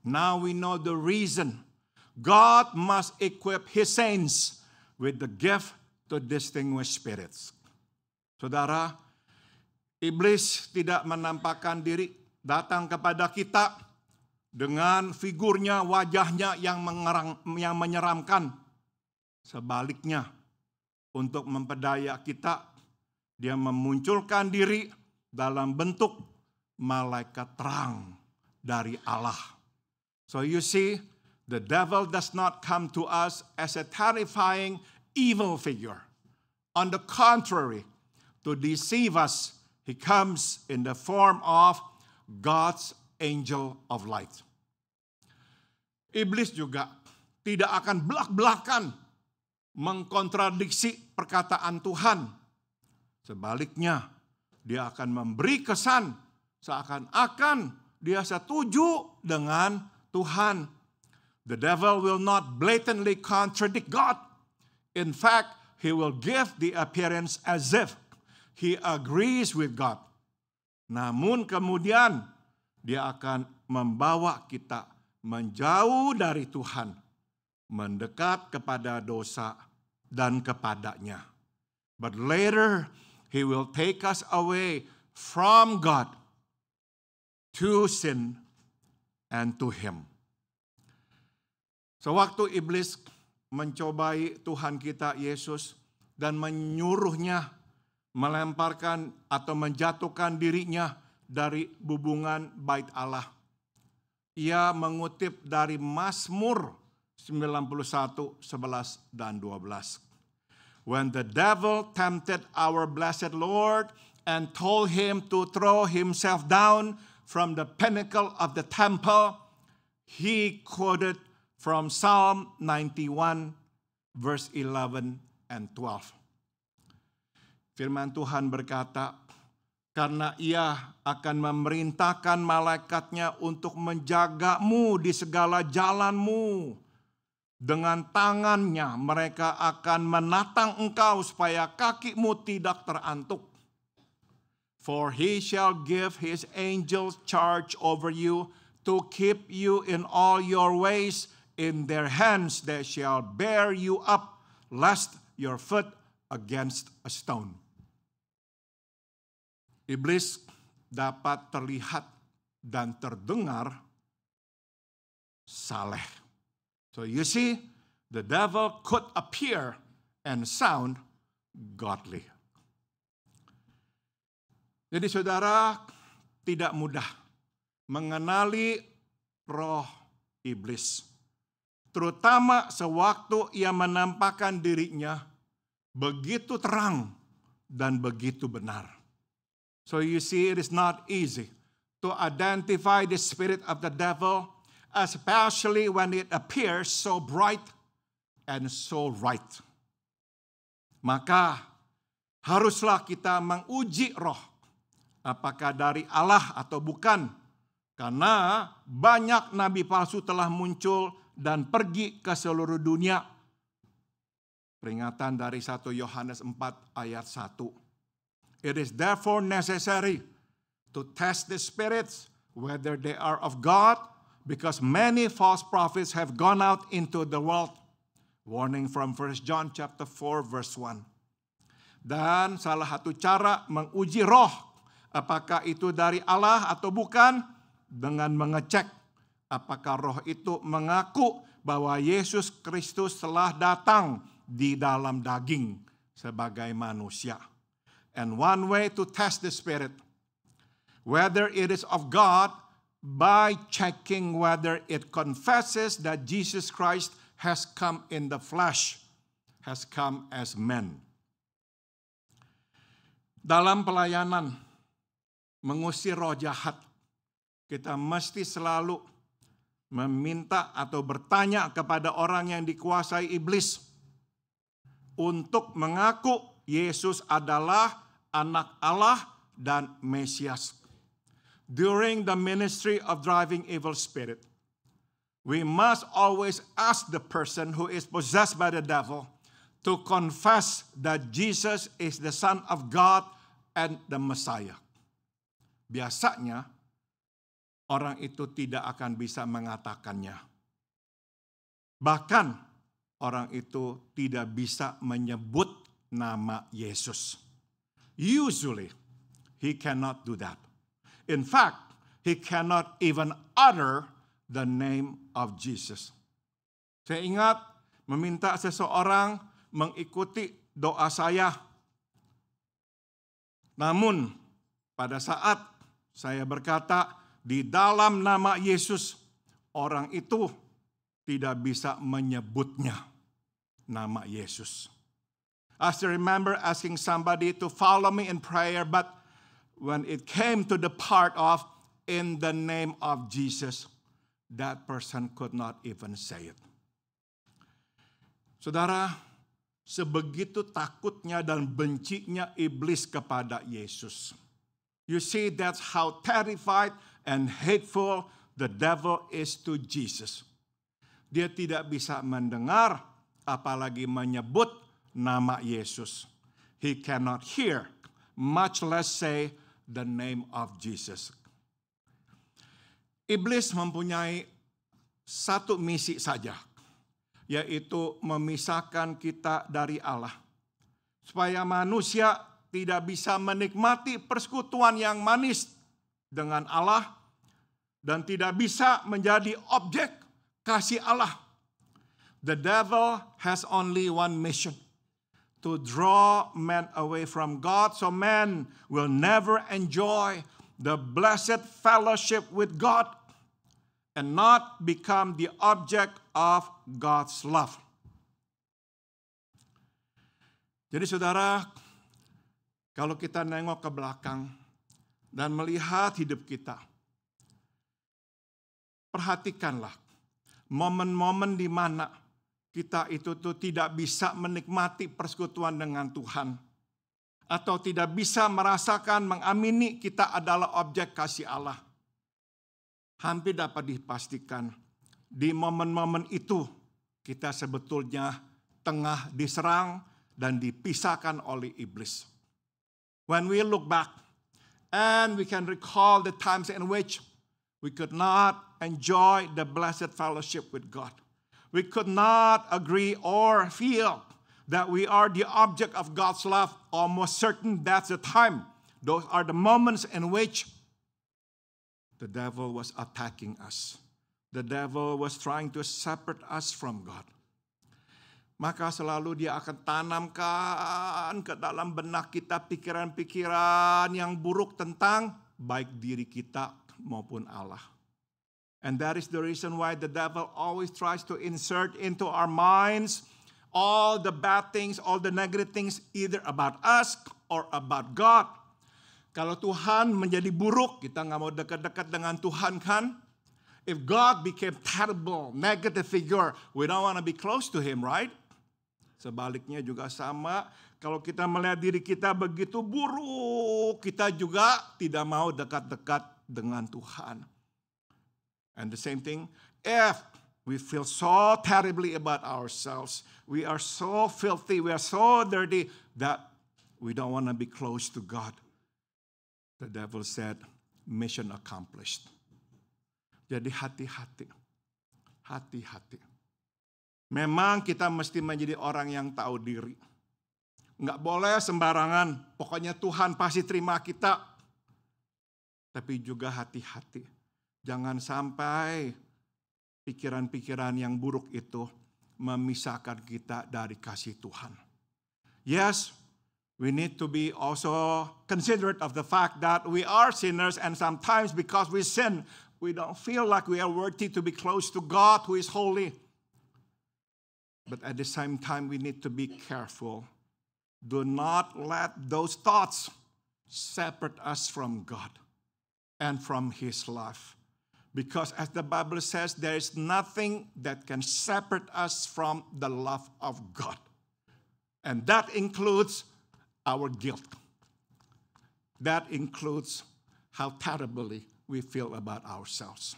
Now we know the reason. God must equip his saints with the gift to distinguish spirits. Saudara, iblis tidak menampakkan diri datang kepada kita dengan figurnya, wajahnya yang menyeramkan. Sebaliknya, untuk memperdaya kita, dia memunculkan diri dalam bentuk malaikat terang dari Allah. So you see, the devil does not come to us as a terrifying evil figure. On the contrary, to deceive us, he comes in the form of God's angel of light. Iblis juga tidak akan belak-belakan mengkontradiksi perkataan Tuhan. Sebaliknya, dia akan memberi kesan seakan-akan dia setuju dengan Tuhan. The devil will not blatantly contradict God. In fact, he will give the appearance as if he agrees with God. Namun kemudian dia akan membawa kita menjauh dari Tuhan, mendekat kepada dosa dan kepadanya. But later, he will take us away from God to sin and to him. Sewaktu iblis mencobai Tuhan kita Yesus dan menyuruhnya melemparkan atau menjatuhkan dirinya dari bubungan bait Allah. Ia mengutip dari Mazmur 91, 11 dan 12. When the devil tempted our blessed Lord and told him to throw himself down from the pinnacle of the temple, he quoted from Psalm 91, verse 11 and 12. Firman Tuhan berkata, karena ia akan memerintahkan malaikatnya untuk menjagamu di segala jalanmu. Dengan tangannya mereka akan menatang engkau supaya kakimu tidak terantuk. For he shall give his angels charge over you to keep you in all your ways. In their hands they shall bear you up, lest your foot against a stone. Iblis dapat terlihat dan terdengar saleh. So you see, the devil could appear and sound godly. Jadi saudara, tidak mudah mengenali roh iblis. Terutama sewaktu ia menampakkan dirinya begitu terang dan begitu benar. So you see, it is not easy to identify the spirit of the devil, especially when it appears so bright and so right. Maka haruslah kita menguji roh, apakah dari Allah atau bukan. Karena banyak nabi palsu telah muncul dan pergi ke seluruh dunia. Peringatan dari 1 Yohanes 4 ayat 1. It is therefore necessary to test the spirits, whether they are of God, because many false prophets have gone out into the world. Warning from 1 John chapter 4 verse 1. Dan salah satu cara menguji roh, apakah itu dari Allah atau bukan, dengan mengecek apakah roh itu mengaku bahwa Yesus Kristus telah datang di dalam daging sebagai manusia. And one way to test the spirit, whether it is of God, by checking whether it confesses that Jesus Christ has come in the flesh, has come as man. Dalam pelayanan mengusir roh jahat, kita mesti selalu meminta atau bertanya kepada orang yang dikuasai iblis untuk mengaku Yesus adalah anak Allah dan Mesias. During the ministry of driving evil spirit, we must always ask the person who is possessed by the devil to confess that Jesus is the Son of God and the Messiah. Biasanya, orang itu tidak akan bisa mengatakannya. Bahkan, orang itu tidak bisa menyebut nama Yesus. Usually, he cannot do that. In fact, he cannot even utter the name of Jesus. Saya ingat meminta seseorang mengikuti doa saya. Namun, pada saat saya berkata, di dalam nama Yesus, orang itu tidak bisa menyebutnya nama Yesus. I still remember asking somebody to follow me in prayer, but when it came to the part of in the name of Jesus, that person could not even say it. Saudara, sebegitu takutnya dan bencinya iblis kepada Yesus. You see, that's how terrified and hateful the devil is to Jesus. Dia tidak bisa mendengar, apalagi menyebut nama Yesus. He cannot hear, much less say the name of Jesus. Iblis mempunyai satu misi saja, yaitu memisahkan kita dari Allah. Supaya manusia tidak bisa menikmati persekutuan yang manis dengan Allah dan tidak bisa menjadi objek kasih Allah. The devil has only one mission, to draw man away from God, so man will never enjoy the blessed fellowship with God and not become the object of God's love. Jadi saudara, kalau kita nengok ke belakang dan melihat hidup kita, perhatikanlah momen-momen di mana kita itu tuh tidak bisa menikmati persekutuan dengan Tuhan, atau tidak bisa merasakan, mengamini kita adalah objek kasih Allah. Hampir dapat dipastikan di momen-momen itu kita sebetulnya tengah diserang dan dipisahkan oleh iblis. When we look back and we can recall the times in which we could not enjoy the blessed fellowship with God. We could not agree or feel that we are the object of God's love. Almost certain that's the time. Those are the moments in which the devil was attacking us. The devil was trying to separate us from God. Maka selalu dia akan tanamkan ke dalam benak kita pikiran-pikiran yang buruk tentang baik diri kita maupun Allah. And that is the reason why the devil always tries to insert into our minds all the bad things, all the negative things, either about us or about God. Kalau Tuhan menjadi buruk, kita nggak mau dekat-dekat dengan Tuhan kan? If God became terrible, negative figure, we don't want to be close to Him, right? Sebaliknya juga sama, kalau kita melihat diri kita begitu buruk, kita juga tidak mau dekat-dekat dengan Tuhan. And the same thing, if we feel so terribly about ourselves, we are so filthy, we are so dirty, that We don't want to be close to God. The devil said, mission accomplished. Jadi hati-hati. Hati-hati. Memang kita mesti menjadi orang yang tahu diri. Nggak boleh sembarangan. Pokoknya Tuhan pasti terima kita. Tapi juga hati-hati. Jangan sampai pikiran-pikiran yang buruk itu memisahkan kita dari kasih Tuhan. Yes, we need to be also considerate of the fact that we are sinners, and sometimes because we sin, we don't feel like we are worthy to be close to God who is holy. But at the same time, we need to be careful. Do not let those thoughts separate us from God and from His love. Because as the Bible says, there is nothing that can separate us from the love of God. And that includes our guilt. That includes how terribly we feel about ourselves.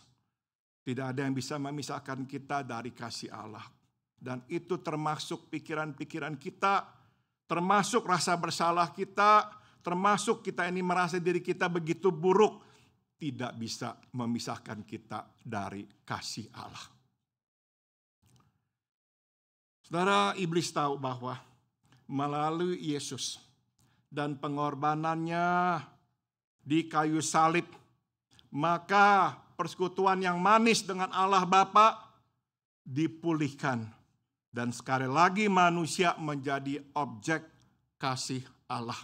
Tidak ada yang bisa memisahkan kita dari kasih Allah. Dan itu termasuk pikiran-pikiran kita, termasuk rasa bersalah kita, termasuk kita ini merasa diri kita begitu buruk, tidak bisa memisahkan kita dari kasih Allah. Saudara, iblis tahu bahwa melalui Yesus dan pengorbanannya di kayu salib, maka persekutuan yang manis dengan Allah Bapa dipulihkan. Dan sekali lagi manusia menjadi objek kasih Allah.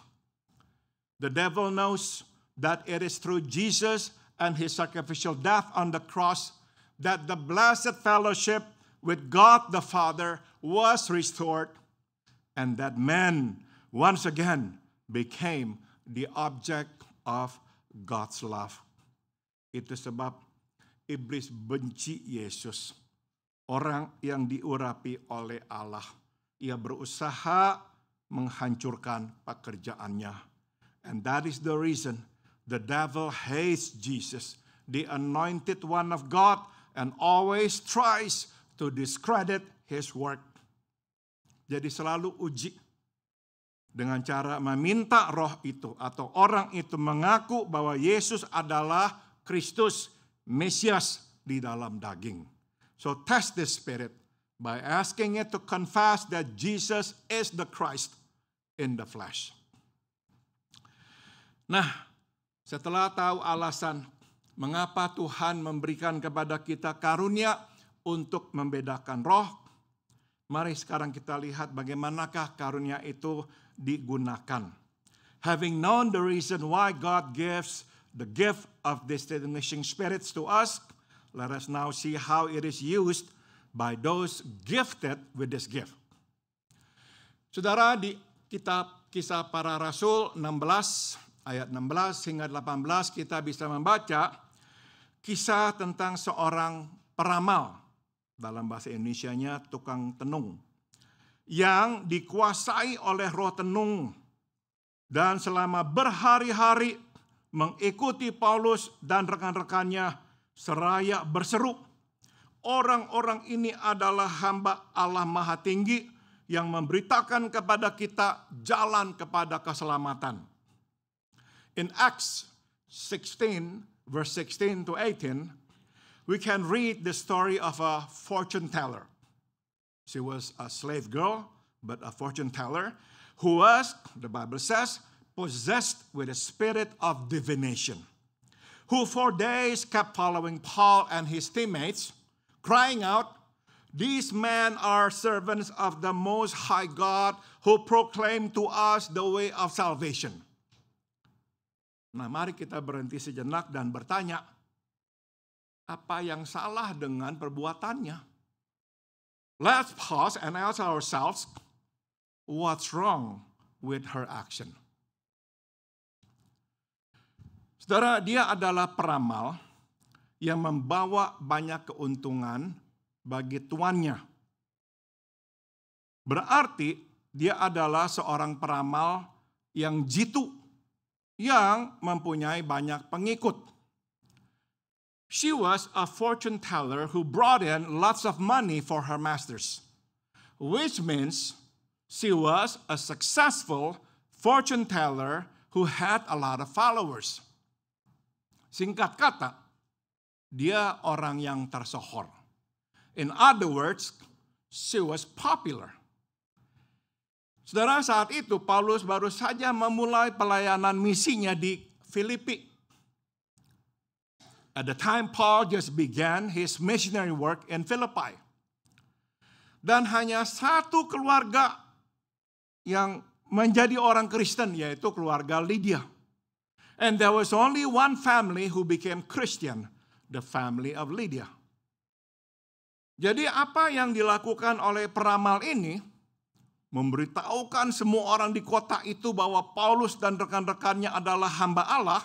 The devil knows that it is through Jesus and His sacrificial death on the cross that the blessed fellowship with God the Father was restored, and that man once again became the object of God's love. Itu sebab iblis benci Yesus, orang yang diurapi oleh Allah. Ia berusaha menghancurkan pekerjaannya. And that is the reason the devil hates Jesus, the anointed one of God, and always tries to discredit His work. Jadi selalu uji dengan cara meminta roh itu atau orang itu mengaku bahwa Yesus adalah Kristus, Mesias di dalam daging. So test the spirit by asking it to confess that Jesus is the Christ in the flesh. Nah, setelah tahu alasan mengapa Tuhan memberikan kepada kita karunia untuk membedakan roh, mari sekarang kita lihat bagaimanakah karunia itu digunakan. Having known the reason why God gives the gift of distinguishing spirits to us, let us now see how it is used by those gifted with this gift. Saudara, di kitab Kisah Para Rasul 16, ayat 16 hingga 18 kita bisa membaca kisah tentang seorang peramal, dalam bahasa Indonesianya tukang tenung, yang dikuasai oleh roh tenung dan selama berhari-hari mengikuti Paulus dan rekan-rekannya seraya berseru, orang-orang ini adalah hamba Allah Maha Tinggi yang memberitakan kepada kita jalan kepada keselamatan. In Acts 16, verse 16 to 18, we can read the story of a fortune teller. She was a slave girl, but a fortune teller who was, the Bible says, possessed with a spirit of divination, who for days kept following Paul and his teammates, crying out, "These men are servants of the Most High God who proclaim to us the way of salvation." Nah, mari kita berhenti sejenak dan bertanya, apa yang salah dengan perbuatannya? Let's pause and ask ourselves, what's wrong with her action? Saudara, dia adalah peramal yang membawa banyak keuntungan bagi tuannya. Berarti dia adalah seorang peramal yang jitu, yang mempunyai banyak pengikut. She was a fortune teller who brought in lots of money for her masters, which means she was a successful fortune teller who had a lot of followers. Singkat kata, dia orang yang tersohor. In other words, she was popular. Saudara, saat itu Paulus baru saja memulai pelayanan misinya di Filipi. At the time, Paul just began his missionary work in Philippi. Dan hanya satu keluarga yang menjadi orang Kristen, yaitu keluarga Lydia. And there was only one family who became Christian, the family of Lydia. Jadi apa yang dilakukan oleh peramal ini, memberitahukan semua orang di kota itu bahwa Paulus dan rekan-rekannya adalah hamba Allah,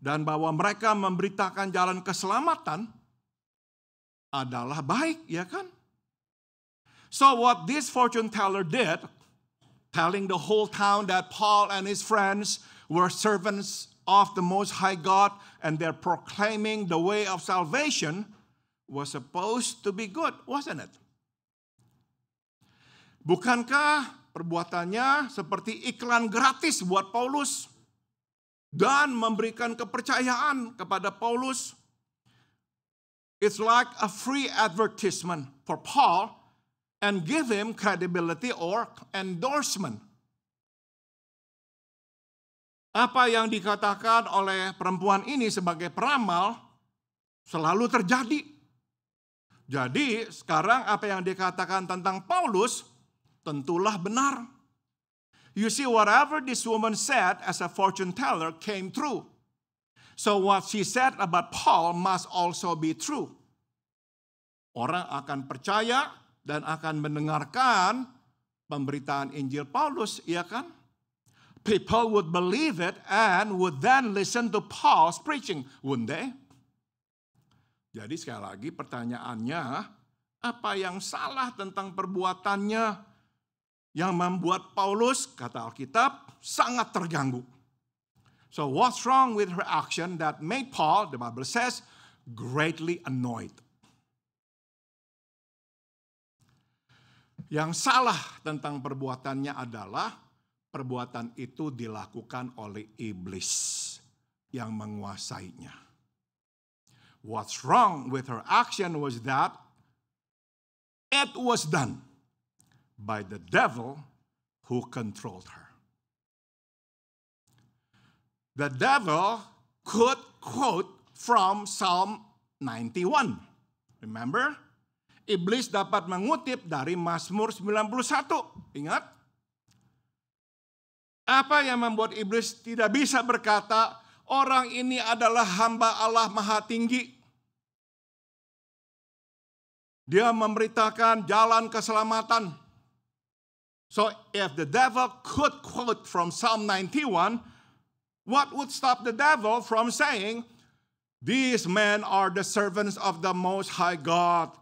dan bahwa mereka memberitakan jalan keselamatan, adalah baik, ya kan? So what this fortune teller did, telling the whole town that Paul and his friends were servants of the Most High God and they're proclaiming the way of salvation, was supposed to be good, wasn't it? Bukankah perbuatannya seperti iklan gratis buat Paulus dan memberikan kepercayaan kepada Paulus? It's like a free advertisement for Paul and give him credibility or endorsement. Apa yang dikatakan oleh perempuan ini sebagai peramal selalu terjadi. Jadi sekarang apa yang dikatakan tentang Paulus tentulah benar. You see, whatever this woman said as a fortune teller came true. So what she said about Paul must also be true. Orang akan percaya dan akan mendengarkan pemberitaan Injil Paulus, iya kan? People would believe it and would then listen to Paul's preaching, wouldn't they? Jadi sekali lagi pertanyaannya, apa yang salah tentang perbuatannya yang membuat Paulus, kata Alkitab, sangat terganggu? So what's wrong with her action that made Paul, the Bible says, greatly annoyed? Yang salah tentang perbuatannya adalah perbuatan itu dilakukan oleh iblis yang menguasainya. What's wrong with her action was that it was done by the devil who controlled her. The devil could quote from Psalm 91. Remember? Iblis dapat mengutip dari Mazmur 91. Ingat? Apa yang membuat iblis tidak bisa berkata, orang ini adalah hamba Allah Maha Tinggi. Dia memberitakan jalan keselamatan. So if the devil could quote from Psalm 91, what would stop the devil from saying, these men are the servants of the Most High God.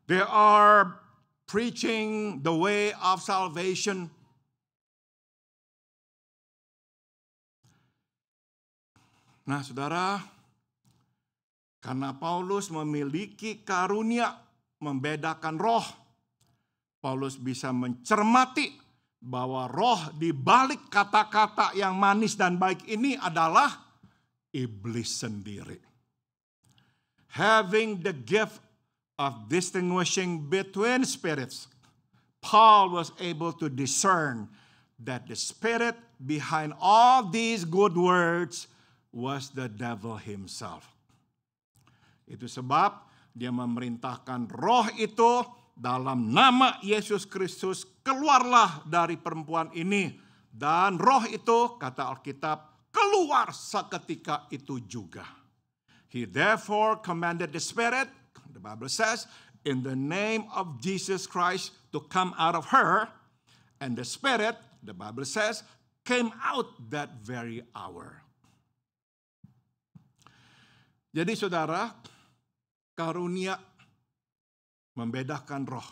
They are preaching the way of salvation. Nah, saudara, karena Paulus memiliki karunia membedakan roh, Paulus bisa mencermati bahwa roh di balik kata-kata yang manis dan baik ini adalah iblis sendiri. Having the gift of distinguishing between spirits, Paul was able to discern that the spirit behind all these good words was the devil himself. Itu sebab dia memerintahkan roh itu dalam nama Yesus Kristus, keluarlah dari perempuan ini. Dan roh itu, kata Alkitab, keluar seketika itu juga. He therefore commanded the spirit, the Bible says, in the name of Jesus Christ to come out of her. And the spirit, the Bible says, came out that very hour. Jadi saudara, karunia membedakan roh,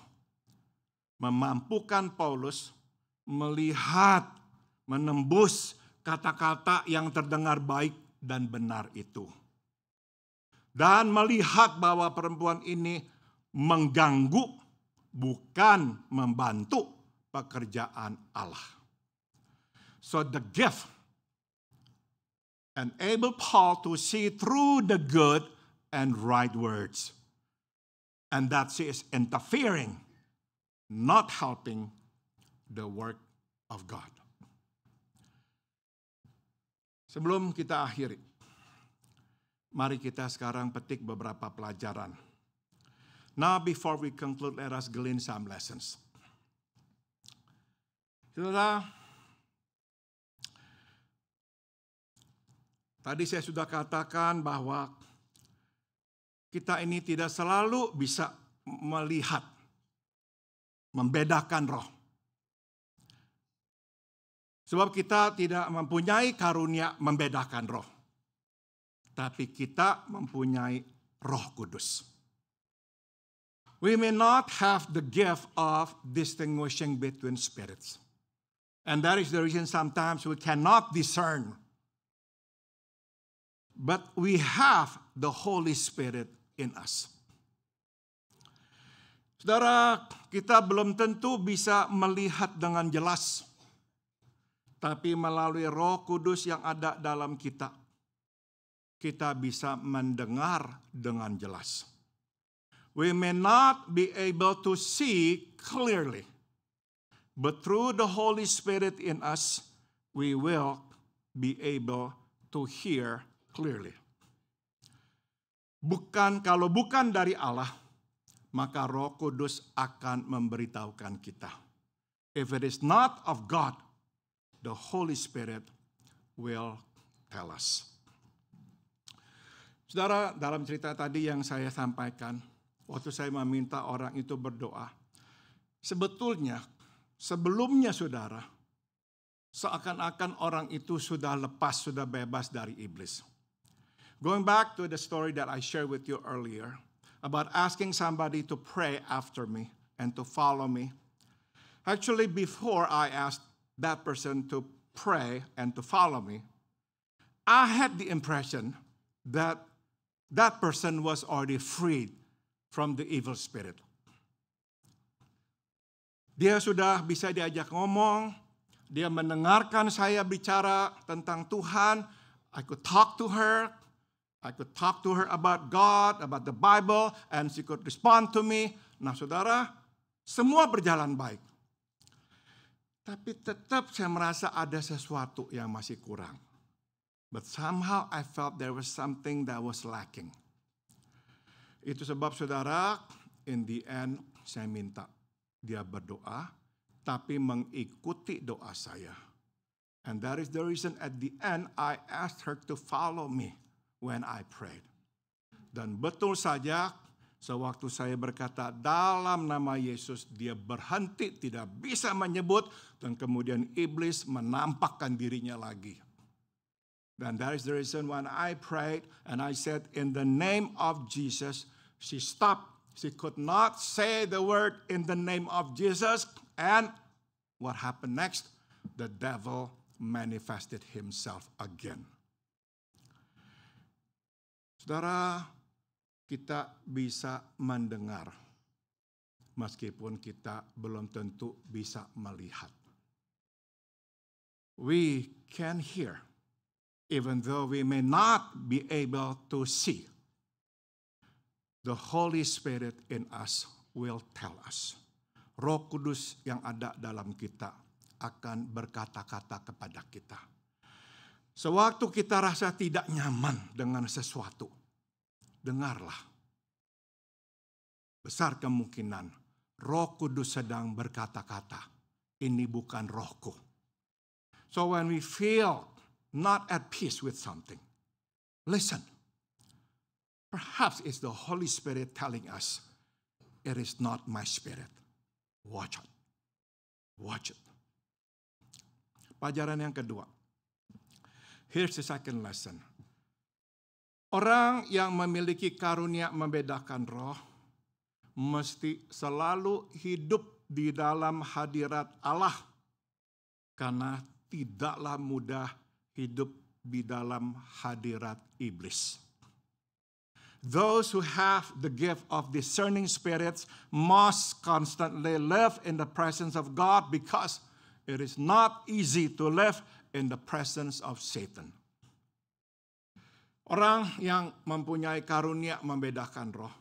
memampukan Paulus melihat, menembus kata-kata yang terdengar baik dan benar itu. Dan melihat bahwa perempuan ini mengganggu, bukan membantu pekerjaan Allah. So the gift enabled Paul to see through the good and right words. And that she is interfering, not helping the work of God. Sebelum kita akhiri, mari kita sekarang petik beberapa pelajaran. Now before we conclude, let us glean some lessons. Saudara, tadi saya sudah katakan bahwa kita ini tidak selalu bisa melihat, membedakan roh. Sebab kita tidak mempunyai karunia membedakan roh. Tapi kita mempunyai Roh Kudus. We may not have the gift of distinguishing between spirits. And that is the reason sometimes we cannot discern. But we have the Holy Spirit in us. Saudara, kita belum tentu bisa melihat dengan jelas. Tapi melalui Roh Kudus yang ada dalam kita, kita bisa mendengar dengan jelas. We may not be able to see clearly, but through the Holy Spirit in us, we will be able to hear clearly. Kalau bukan dari Allah, maka Roh Kudus akan memberitahukan kita. If it is not of God, the Holy Spirit will tell us. Saudara, dalam cerita tadi yang saya sampaikan, waktu saya meminta orang itu berdoa, sebetulnya sebelumnya saudara, seakan-akan orang itu sudah lepas, sudah bebas dari iblis. Going back to the story that I shared with you earlier, about asking somebody to pray after me and to follow me. Actually, before I asked that person to pray and to follow me, I had the impression that that person was already freed from the evil spirit. Dia sudah bisa diajak ngomong, dia mendengarkan saya bicara tentang Tuhan. I could talk to her about God, about the Bible, and she could respond to me. Nah saudara, semua berjalan baik. Tapi tetap saya merasa ada sesuatu yang masih kurang. But somehow I felt there was something that was lacking. Itu sebab saudara, in the end saya minta dia berdoa, tapi mengikuti doa saya. And that is the reason at the end I asked her to follow me when I prayed. Dan betul saja, sewaktu saya berkata dalam nama Yesus, dia berhenti, tidak bisa menyebut, dan kemudian iblis menampakkan dirinya lagi. And that is the reason when I prayed and I said in the name of Jesus, she stopped. She could not say the word in the name of Jesus. And what happened next? The devil manifested himself again. Saudara, kita bisa mendengar meskipun kita belum tentu bisa melihat. We can hear even though we may not be able to see. The Holy Spirit in us will tell us. Roh Kudus yang ada dalam kita akan berkata-kata kepada kita. Sewaktu kita rasa tidak nyaman dengan sesuatu, dengarlah. Besar kemungkinan Roh Kudus sedang berkata-kata, ini bukan rohku. So when we feel not at peace with something, listen. Perhaps it's the Holy Spirit telling us, it is not my spirit. Watch it. Watch it. Pelajaran yang kedua. Here's the second lesson. Orang yang memiliki karunia membedakan roh mesti selalu hidup di dalam hadirat Allah karena tidaklah mudah hidup di dalam hadirat iblis. Those who have the gift of discerning spirits must constantly live in the presence of God because It is not easy to live in the presence of Satan. Orang yang mempunyai karunia membedakan roh,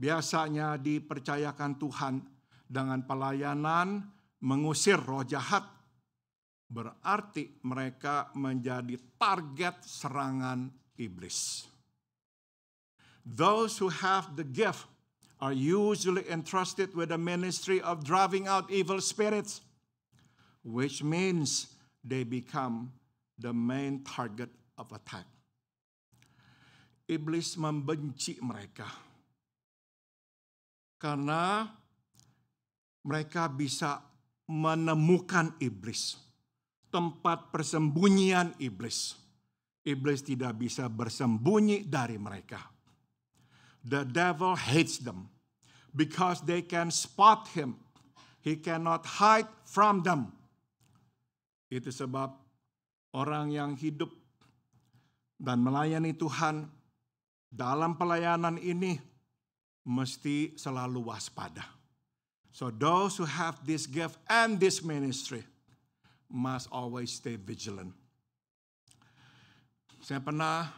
biasanya dipercayakan Tuhan dengan pelayanan mengusir roh jahat. Berarti mereka menjadi target serangan iblis. Those who have the gift are usually entrusted with the ministry of driving out evil spirits, which means they become the main target of attack. Iblis membenci mereka karena mereka bisa menemukan iblis, tempat persembunyian iblis. Iblis tidak bisa bersembunyi dari mereka. The devil hates them because they can spot him. He cannot hide from them. Itu sebab orang yang hidup dan melayani Tuhan dalam pelayanan ini mesti selalu waspada. So those who have this gift and this ministry must always stay vigilant. Saya pernah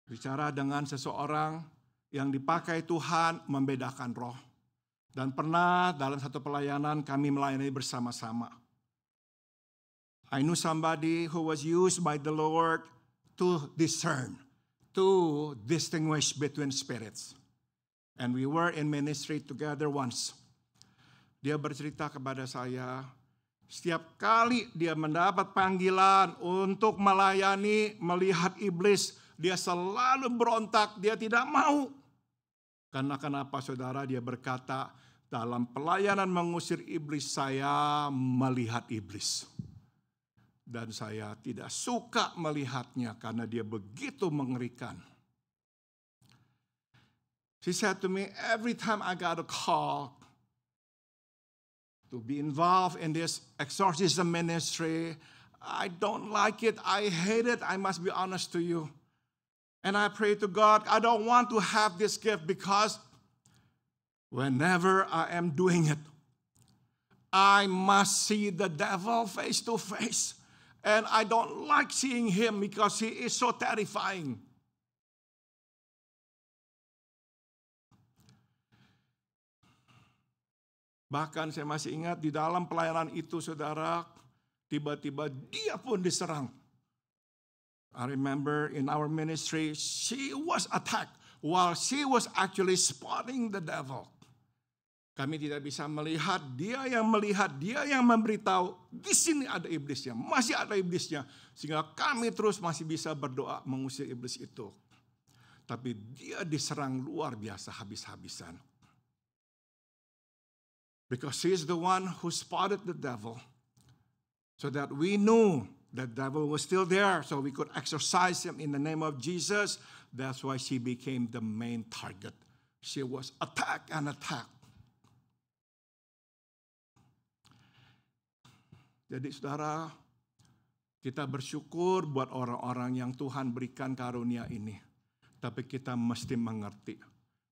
bicara dengan seseorang yang dipakai Tuhan membedakan roh. Dan pernah dalam satu pelayanan kami melayani bersama-sama. I knew somebody who was used by the Lord to discern, to distinguish between spirits. And we were in ministry together once. Dia bercerita kepada saya, setiap kali dia mendapat panggilan untuk melayani, melihat iblis, dia selalu berontak, dia tidak mau. Karena kenapa saudara? Dia berkata, dalam pelayanan mengusir iblis, saya melihat iblis. Dan saya tidak suka melihatnya karena dia begitu mengerikan. She said to me, every time I got a call to be involved in this exorcism ministry, I don't like it, I hate it, I must be honest to you. And I pray to God, I don't want to have this gift because whenever I am doing it, I must see the devil face to face. And I don't like seeing him because he is so terrifying. Bahkan saya masih ingat di dalam pelayanan itu, saudara, tiba-tiba dia pun diserang. I remember in our ministry, she was attacked while she was actually spotting the devil. Kami tidak bisa melihat, dia yang memberitahu, di sini ada iblisnya, masih ada iblisnya. Sehingga kami terus masih bisa berdoa mengusir iblis itu. Tapi dia diserang luar biasa habis-habisan. Because she is the one who spotted the devil. So that we knew the devil was still there. So we could exorcise him in the name of Jesus. That's why she became the main target. She was attacked and attacked. Jadi saudara, kita bersyukur buat orang-orang yang Tuhan berikan karunia ini. Tapi kita mesti mengerti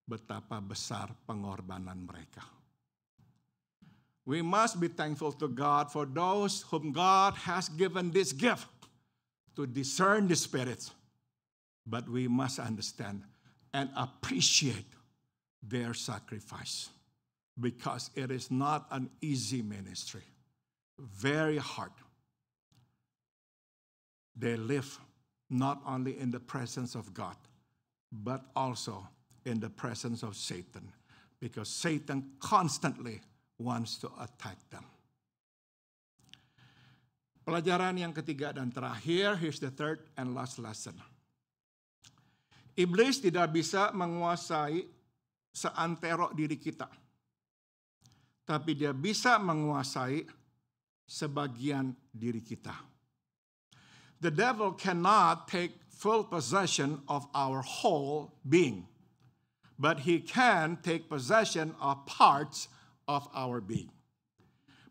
betapa besar pengorbanan mereka. We must be thankful to God for those whom God has given this gift to discern the spirits. But we must understand and appreciate their sacrifice because it is not an easy ministry. Very hard. They live not only in the presence of God, but also in the presence of Satan, because Satan constantly wants to attack them. Pelajaran yang ketiga dan terakhir, here's the third and last lesson. Iblis tidak bisa menguasai seantero diri kita, tapi dia bisa menguasai sebagian diri kita. The devil cannot take full possession of our whole being, but he can take possession of parts of our being.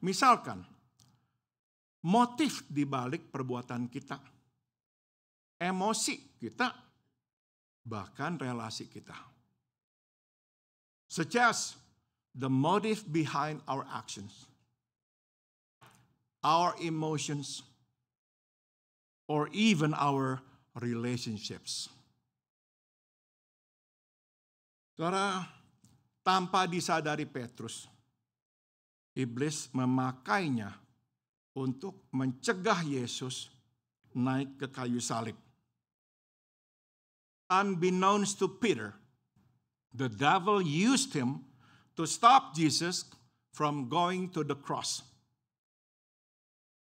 Misalkan, motif di balik perbuatan kita, emosi kita, bahkan relasi kita. Such as the motive behind our actions. our emotions, or even our relationships. Saudara, tanpa disadari Petrus, iblis memakainya untuk mencegah Yesus naik ke kayu salib. Unbeknownst to Peter, the devil used him to stop Jesus from going to the cross.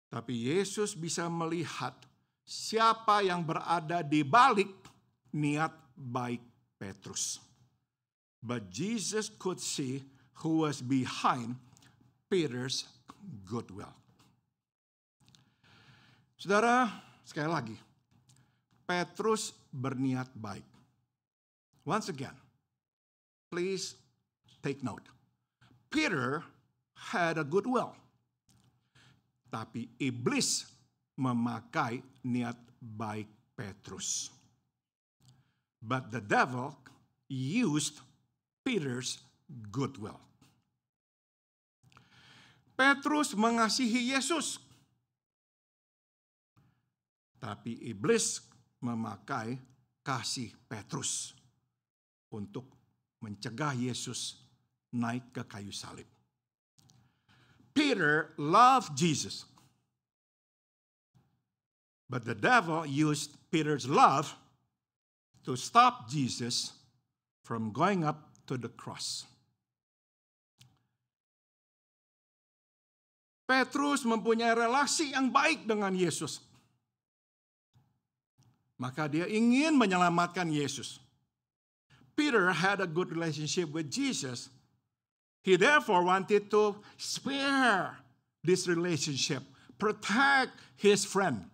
Tapi Yesus bisa melihat siapa yang berada di balik niat baik Petrus. But Jesus could see who was behind Peter's goodwill. Saudara, sekali lagi, Petrus berniat baik. Once again, please take note. Peter had a goodwill. Tapi iblis memakai niat baik Petrus. But the devil used Peter's goodwill. Petrus mengasihi Yesus. Tapi iblis memakai kasih Petrus untuk mencegah Yesus naik ke kayu salib. Peter loved Jesus. But the devil used Peter's love to stop Jesus from going up to the cross. Petrus mempunyai relasi yang baik dengan Yesus. Maka dia ingin menyelamatkan Yesus. Peter had a good relationship with Jesus. He therefore wanted to spare this relationship, protect his friend.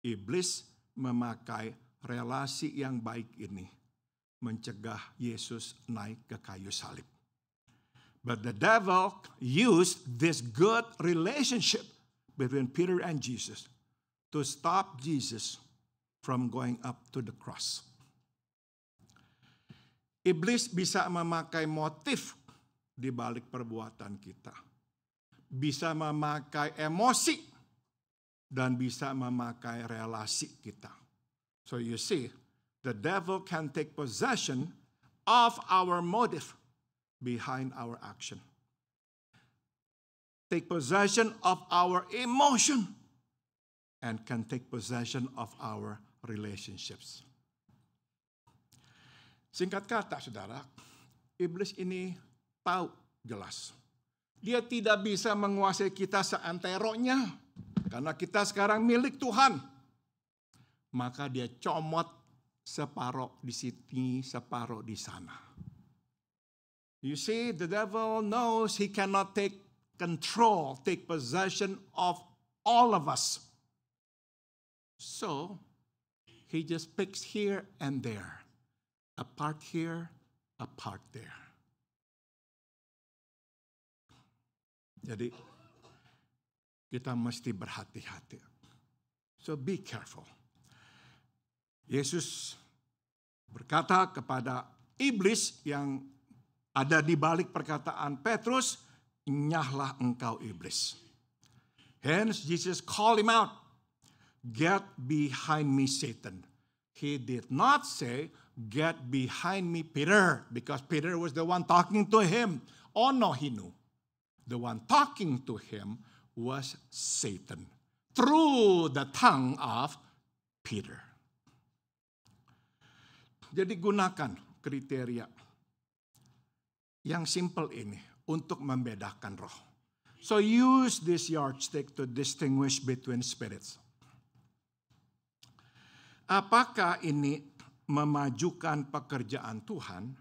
Iblis memakai relasi yang baik ini mencegah Yesus naik ke kayu salib. But the devil used this good relationship between Peter and Jesus to stop Jesus from going up to the cross. Iblis bisa memakai motif di balik perbuatan kita. Bisa memakai emosi dan bisa memakai relasi kita. So you see, the devil can take possession of our motive behind our action. Take possession of our emotion and can take possession of our relationships. Singkat kata, saudara, iblis ini tahu jelas. Dia tidak bisa menguasai kita seanteronya karena kita sekarang milik Tuhan. Maka dia comot separuh di sini, separuh di sana. You see, the devil knows he cannot take control, take possession of all of us. So, he just picks here and there. A part here, a part there. Jadi, kita mesti berhati-hati. So, be careful. Yesus berkata kepada iblis yang ada di balik perkataan Petrus, "Nyahlah engkau iblis." Hence Jesus called him out. "Get behind me, Satan." He did not say, "Get behind me, Peter," because Peter was the one talking to him. Oh no, he knew. The one talking to him was Satan through the tongue of Peter. Jadi gunakan kriteria yang simple ini untuk membedakan roh. So use this yardstick to distinguish between spirits. Apakah ini memajukan pekerjaan Tuhan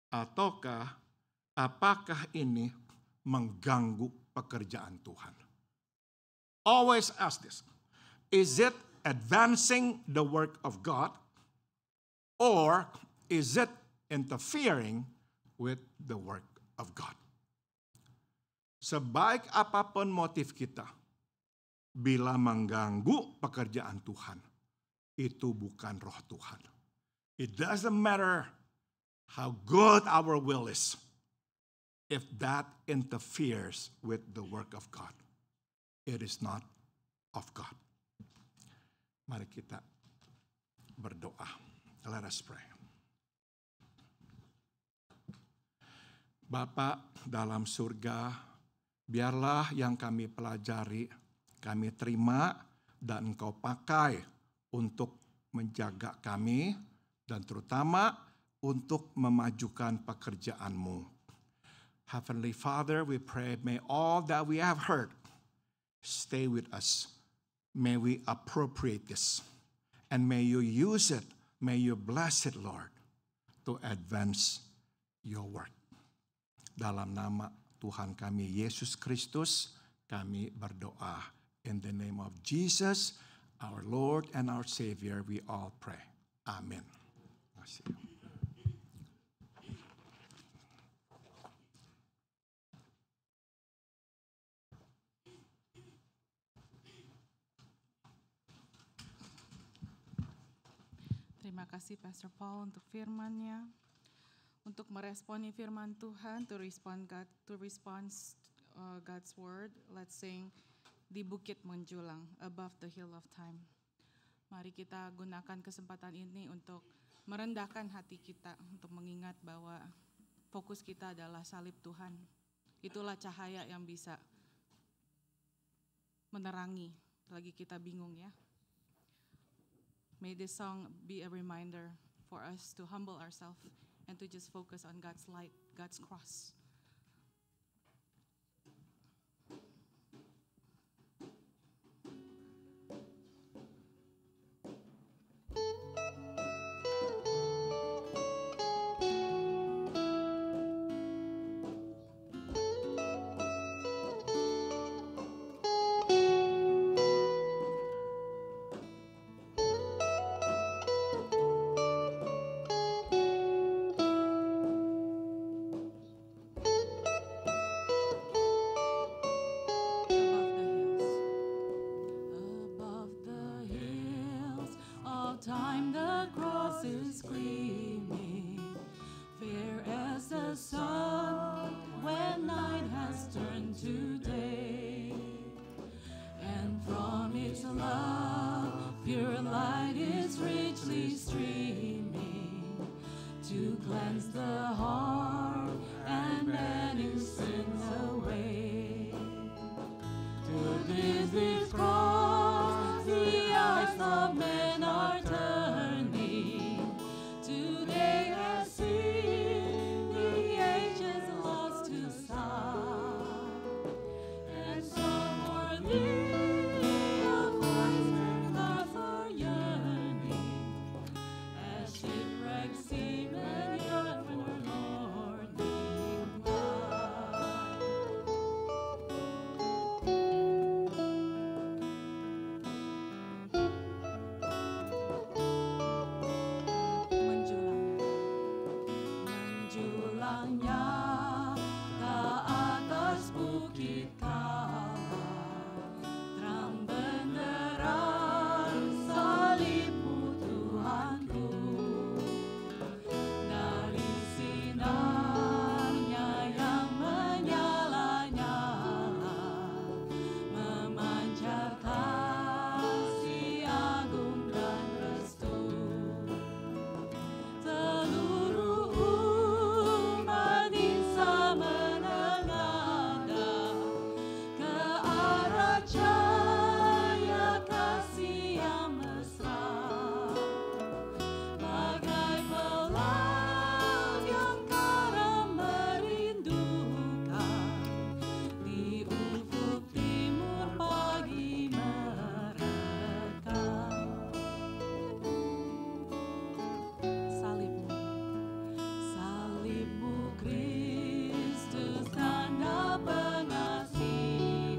ataukah apakah ini mengganggu pekerjaan Tuhan? Always ask this. Is it advancing the work of God? Or is it interfering with the work of God? Sebaik apapun motif kita, bila mengganggu pekerjaan Tuhan, itu bukan roh Tuhan. It doesn't matter how good our will is. if that interferes with the work of God, it is not of God. Mari kita berdoa. Let us pray. Bapa dalam surga, biarlah yang kami pelajari, kami terima, dan Engkau pakai untuk menjaga kami, dan terutama untuk memajukan pekerjaan-Mu. Heavenly Father, we pray, may all that we have heard stay with us. May we appropriate this, and may you use it, may you bless it, Lord, to advance your work. Dalam nama Tuhan kami Yesus Kristus, kami berdoa. In the name of Jesus, our Lord and our Savior, we all pray. Amen. Terima kasih. Terima kasih Pastor Paul untuk firman-Nya. Untuk meresponi firman Tuhan, to respond God's word, let's sing Di Bukit Menjulang, Above the Hill of Time. Mari kita gunakan kesempatan ini untuk merendahkan hati kita, untuk mengingat bahwa fokus kita adalah salib Tuhan. Itulah cahaya yang bisa menerangi, lagi kita bingung ya. May this song be a reminder for us to humble ourselves and to just focus on God's light, God's cross. Time the cross is gleaming, fair as the sun when night has turned to day. And from its love, pure light is richly streaming to cleanse the heart and many sins away. To this cross, the eyes of men are turning. Today as seen, the ages lost to sight. And some worthy of Christ and hearts are yearning, as shipwrecked seamen yearn for morning light. Menjulangnya ke atas bukit kala, terang benderang salibmu Tuhanku. Dari sinarnya yang menyala-nyala, memancar kasih agung dan restu. Seluruh umat bisa menengadah ke arah cahaya kasih yang mesra, bagai pelang yang karam merindukan di ufuk timur pagi merekam. Salibmu Kristus, tanda pengasihan,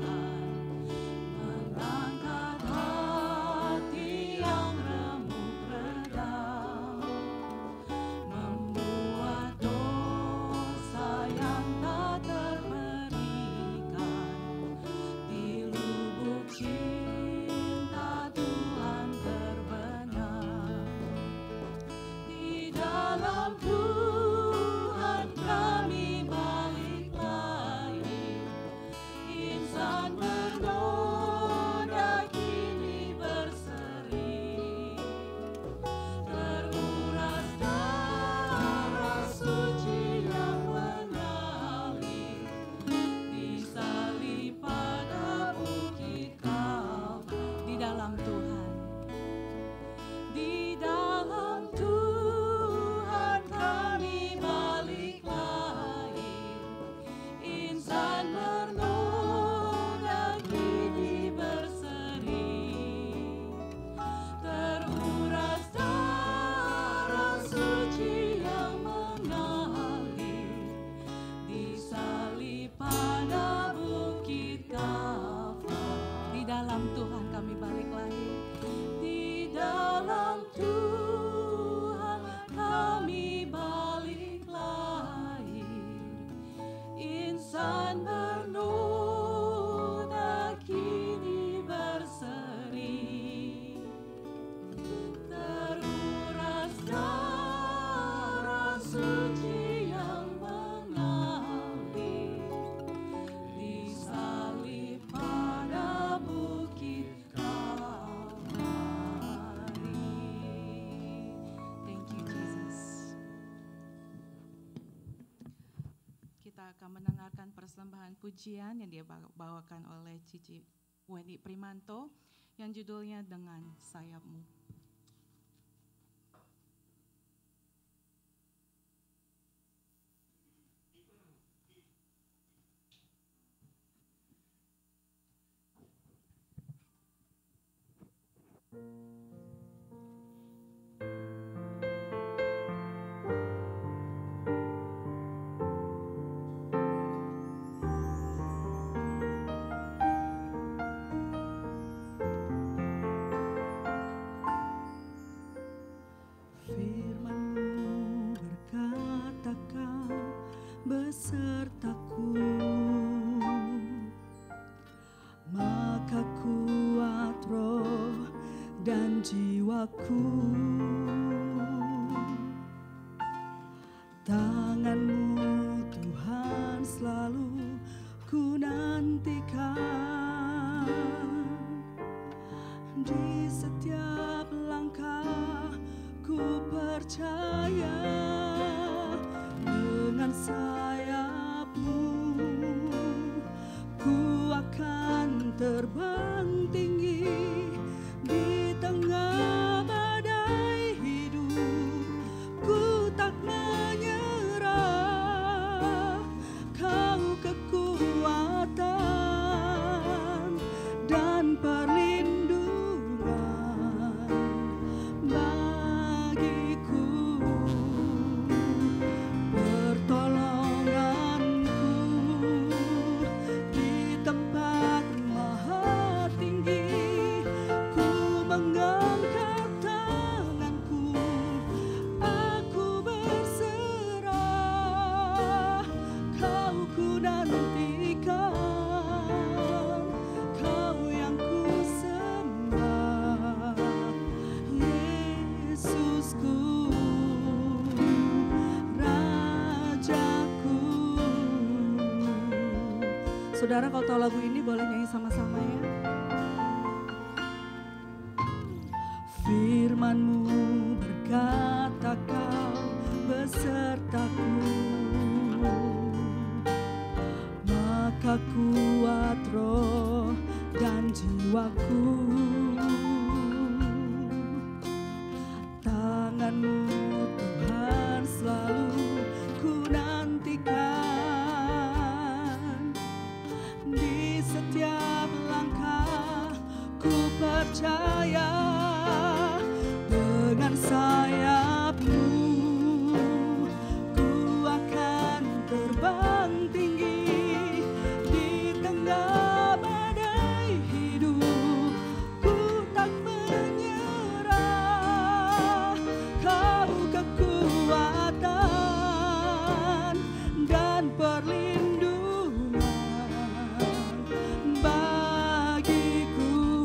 mengangkat hati yang remuk redam, membuat dosa yang tak terberikan, di lubuk cinta Tuhan terbenam. Di dalam Tuhan kami baliklah, kita akan mendengarkan persembahan pujian yang dibawakan oleh Cici Weni Primanto yang judulnya Dengan Sayapmu. Besertaku, maka kuat roh dan jiwaku. Tangan-Mu Tuhan selalu ku nantikan, di setiap langkah ku percaya. Dengan sayap-Mu ku akan terbang tinggi di tengah badai hidup. Ku tak menyerah, Kau kekuatan dan perlindungan bagiku. Saudara, kalau tahu lagu ini boleh nyanyi sama-sama ya. Firman-Mu berkata Kau besertaku, maka kuat roh dan jiwaku. Tangan-Mu Tuhan selalu ku nantikan, di setiap langkah ku percaya. Dengan sayap-Mu ku akan terbang tinggi di tengah badai hidup. Ku tak menyerah, Kau kekuatan dan perlindungan bagiku.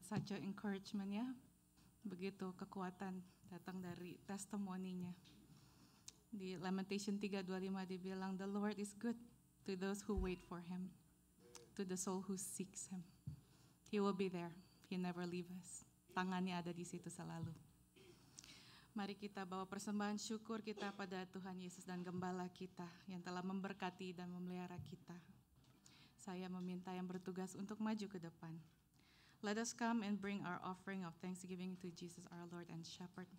such an encouragement ya. Begitu kekuatan datang dari testimoninya. Di Lamentation 3:25 dibilang, the Lord is good to those who wait for Him, to the soul who seeks Him. He will be there, He never leave us. Tangannya ada di situ selalu. Mari kita bawa persembahan syukur kita pada Tuhan Yesus dan Gembala kita yang telah memberkati dan memelihara kita. Saya meminta yang bertugas untuk maju ke depan. Let us come and bring our offering of thanksgiving to Jesus our Lord and Shepherd.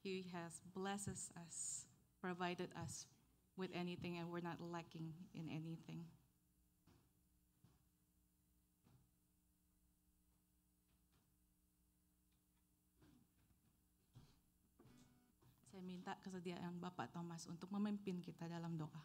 He has blessed us, provided us with anything, and we're not lacking in anything. Saya minta kesediaan Bapak Thomas untuk memimpin kita dalam doa.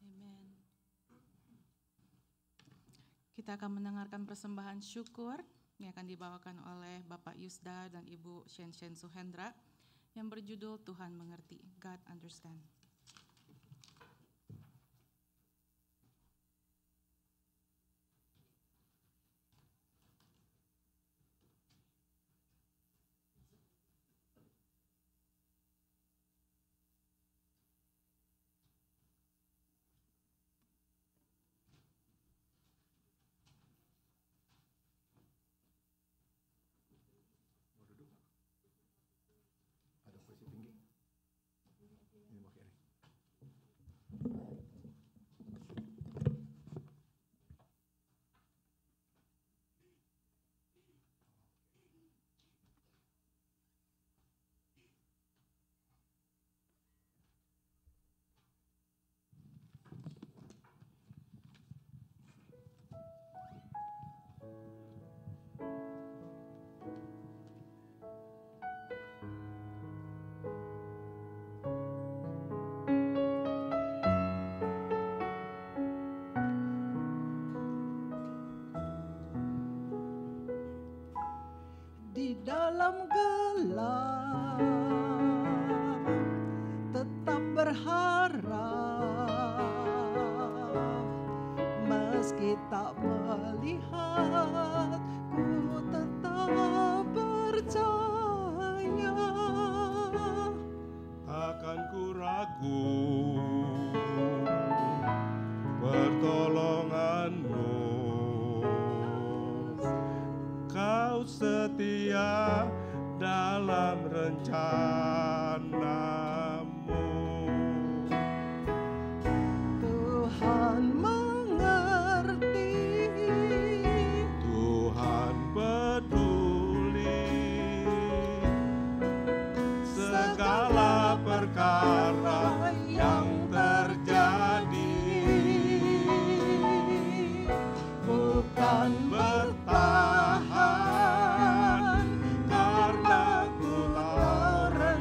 Amen. Kita akan mendengarkan persembahan syukur yang akan dibawakan oleh Bapak Yusda dan Ibu Shen Suhendra yang berjudul Tuhan Mengerti, God Understand. Di dalam gelap tetap berharap, meski tak melihat, ku tetap percaya. Takkan ku ragu pertolongan-Mu, Kau setia dalam rencana-Mu. Tuhan mengerti, Tuhan peduli segala perkara yang terjadi, bukan bertahan karena ku tak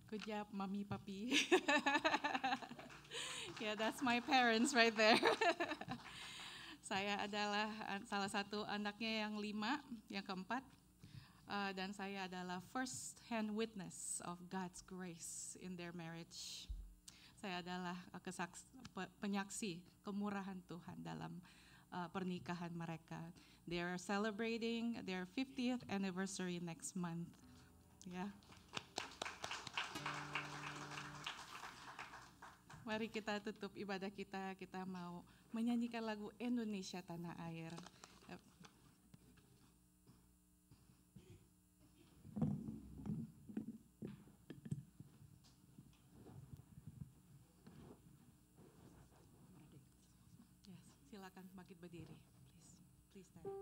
Good job, Mami, Papi. Yeah, that's my parents right there. Saya adalah salah satu anaknya yang 5, yang keempat. Dan saya adalah first hand witness of God's grace in their marriage. Saya adalah penyaksi kemurahan Tuhan dalam pernikahan mereka. They are celebrating their 50th anniversary next month. Ya. Mari kita tutup ibadah kita mau menyanyikan lagu Indonesia Tanah Air. Yes, silakan bangkit berdiri, please stand.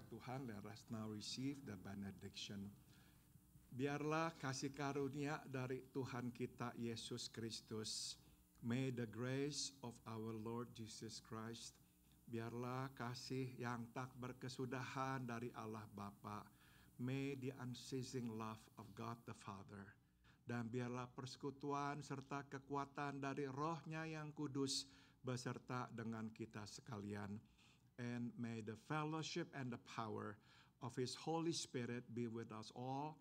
Tuhan, let us now receive the benediction. Biarlah kasih karunia dari Tuhan kita Yesus Kristus, may the grace of our Lord Jesus Christ, biarlah kasih yang tak berkesudahan dari Allah Bapa, may the unceasing love of God the Father, dan biarlah persekutuan serta kekuatan dari Roh-Nya yang kudus beserta dengan kita sekalian. And may the fellowship and the power of His Holy Spirit be with us all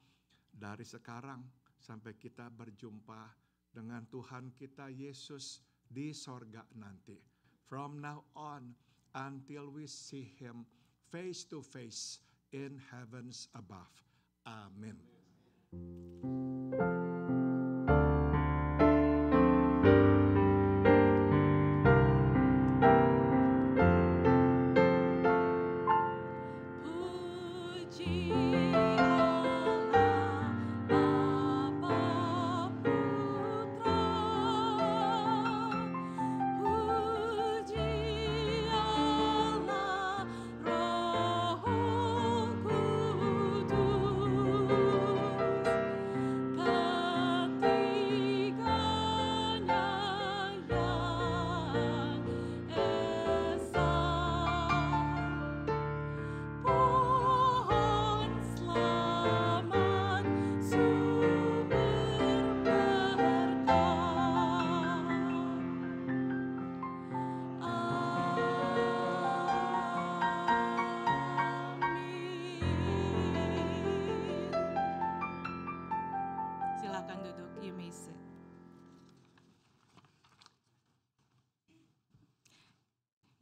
dari sekarang sampai kita berjumpa dengan Tuhan kita Yesus di sorga nanti. From now on until we see Him face to face in heavens above. Amen. Puji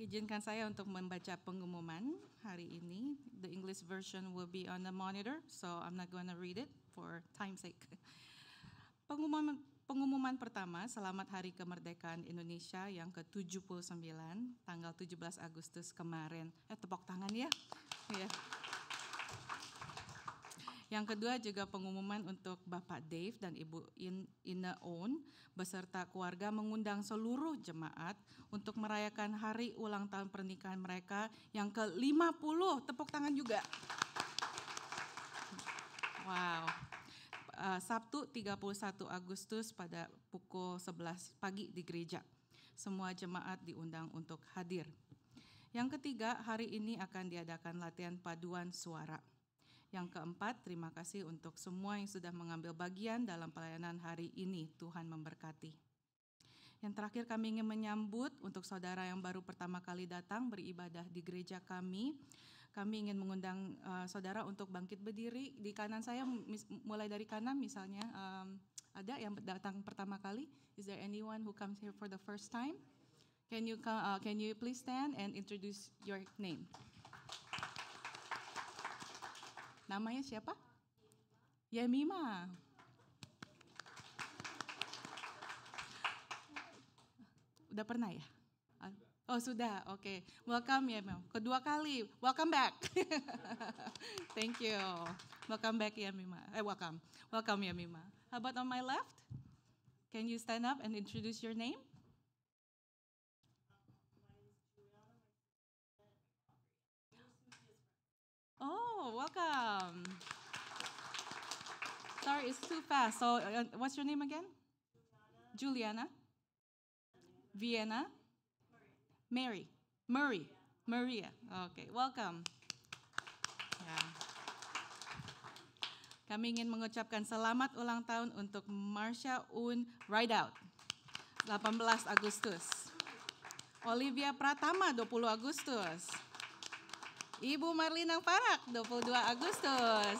Izinkan saya untuk membaca pengumuman hari ini. The English version will be on the monitor, so I'm not going to read it for time's sake. Pengumuman pertama, selamat Hari Kemerdekaan Indonesia yang ke-79, tanggal 17 Agustus kemarin. Tepuk tangan ya. Ya. Yang kedua juga pengumuman untuk Bapak Dave dan Ibu Ina On beserta keluarga mengundang seluruh jemaat untuk merayakan hari ulang tahun pernikahan mereka yang ke-50. Tepuk tangan juga. Wow. Sabtu 31 Agustus pada pukul 11 pagi di gereja. Semua jemaat diundang untuk hadir. Yang ketiga, hari ini akan diadakan latihan paduan suara. Yang keempat, terima kasih untuk semua yang sudah mengambil bagian dalam pelayanan hari ini. Tuhan memberkati. Yang terakhir, kami ingin menyambut untuk saudara yang baru pertama kali datang beribadah di gereja kami. Kami ingin mengundang saudara untuk bangkit berdiri. Di kanan saya, mulai dari kanan misalnya, ada yang datang pertama kali. Is there anyone who comes here for the first time? Can you please stand and introduce your name? Namanya siapa? Yemima. Udah pernah ya? Oh sudah, oke. Welcome Yemima. Kedua kali, welcome back. Thank you. Welcome back Yemima. Welcome. Welcome Yemima. How about on my left? Can you stand up and introduce your name? Oh, welcome. Sorry, it's too fast. So, what's your name again? Juliana? Vienna? Mary? Murray? Maria. Okay, welcome. Ya. Kami ingin mengucapkan selamat ulang tahun untuk Marsha Un Rideout, 18 Agustus. Olivia Pratama, 20 Agustus. Ibu Marlina Farak, 22 Agustus.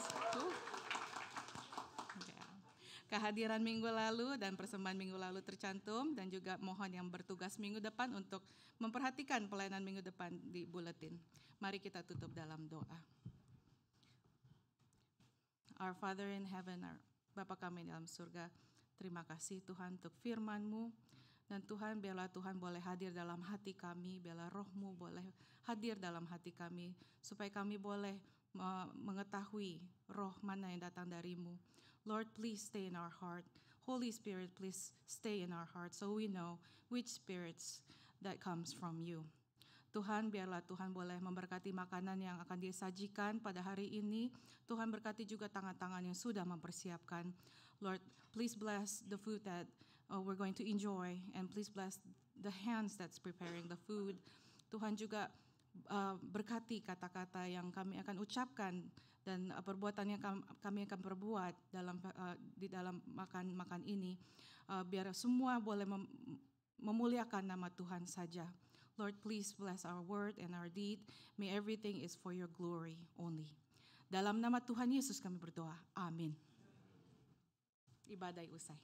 Kehadiran minggu lalu dan persembahan minggu lalu tercantum dan juga mohon yang bertugas minggu depan untuk memperhatikan pelayanan minggu depan di buletin. Mari kita tutup dalam doa. Our Father in heaven, Bapa kami dalam surga, terima kasih Tuhan untuk firman-Mu. Dan Tuhan, biarlah Tuhan boleh hadir dalam hati kami, biarlah Roh-Mu boleh hadir dalam hati kami, supaya kami boleh mengetahui roh mana yang datang dari-Mu. Lord, please stay in our heart. Holy Spirit, please stay in our heart, so we know which spirits that comes from You. Tuhan, biarlah Tuhan boleh memberkati makanan yang akan disajikan pada hari ini. Tuhan berkati juga tangan-tangan yang sudah mempersiapkan. Lord, please bless the food that we're going to enjoy, and please bless the hands that's preparing the food. Tuhan juga berkati kata-kata yang kami akan ucapkan dan perbuatan yang kami akan perbuat di dalam makan ini, biar semua boleh memuliakan nama Tuhan saja. Lord, please bless our word and our deed. May everything is for Your glory only. Dalam nama Tuhan Yesus kami berdoa. Amin. Ibadah usai.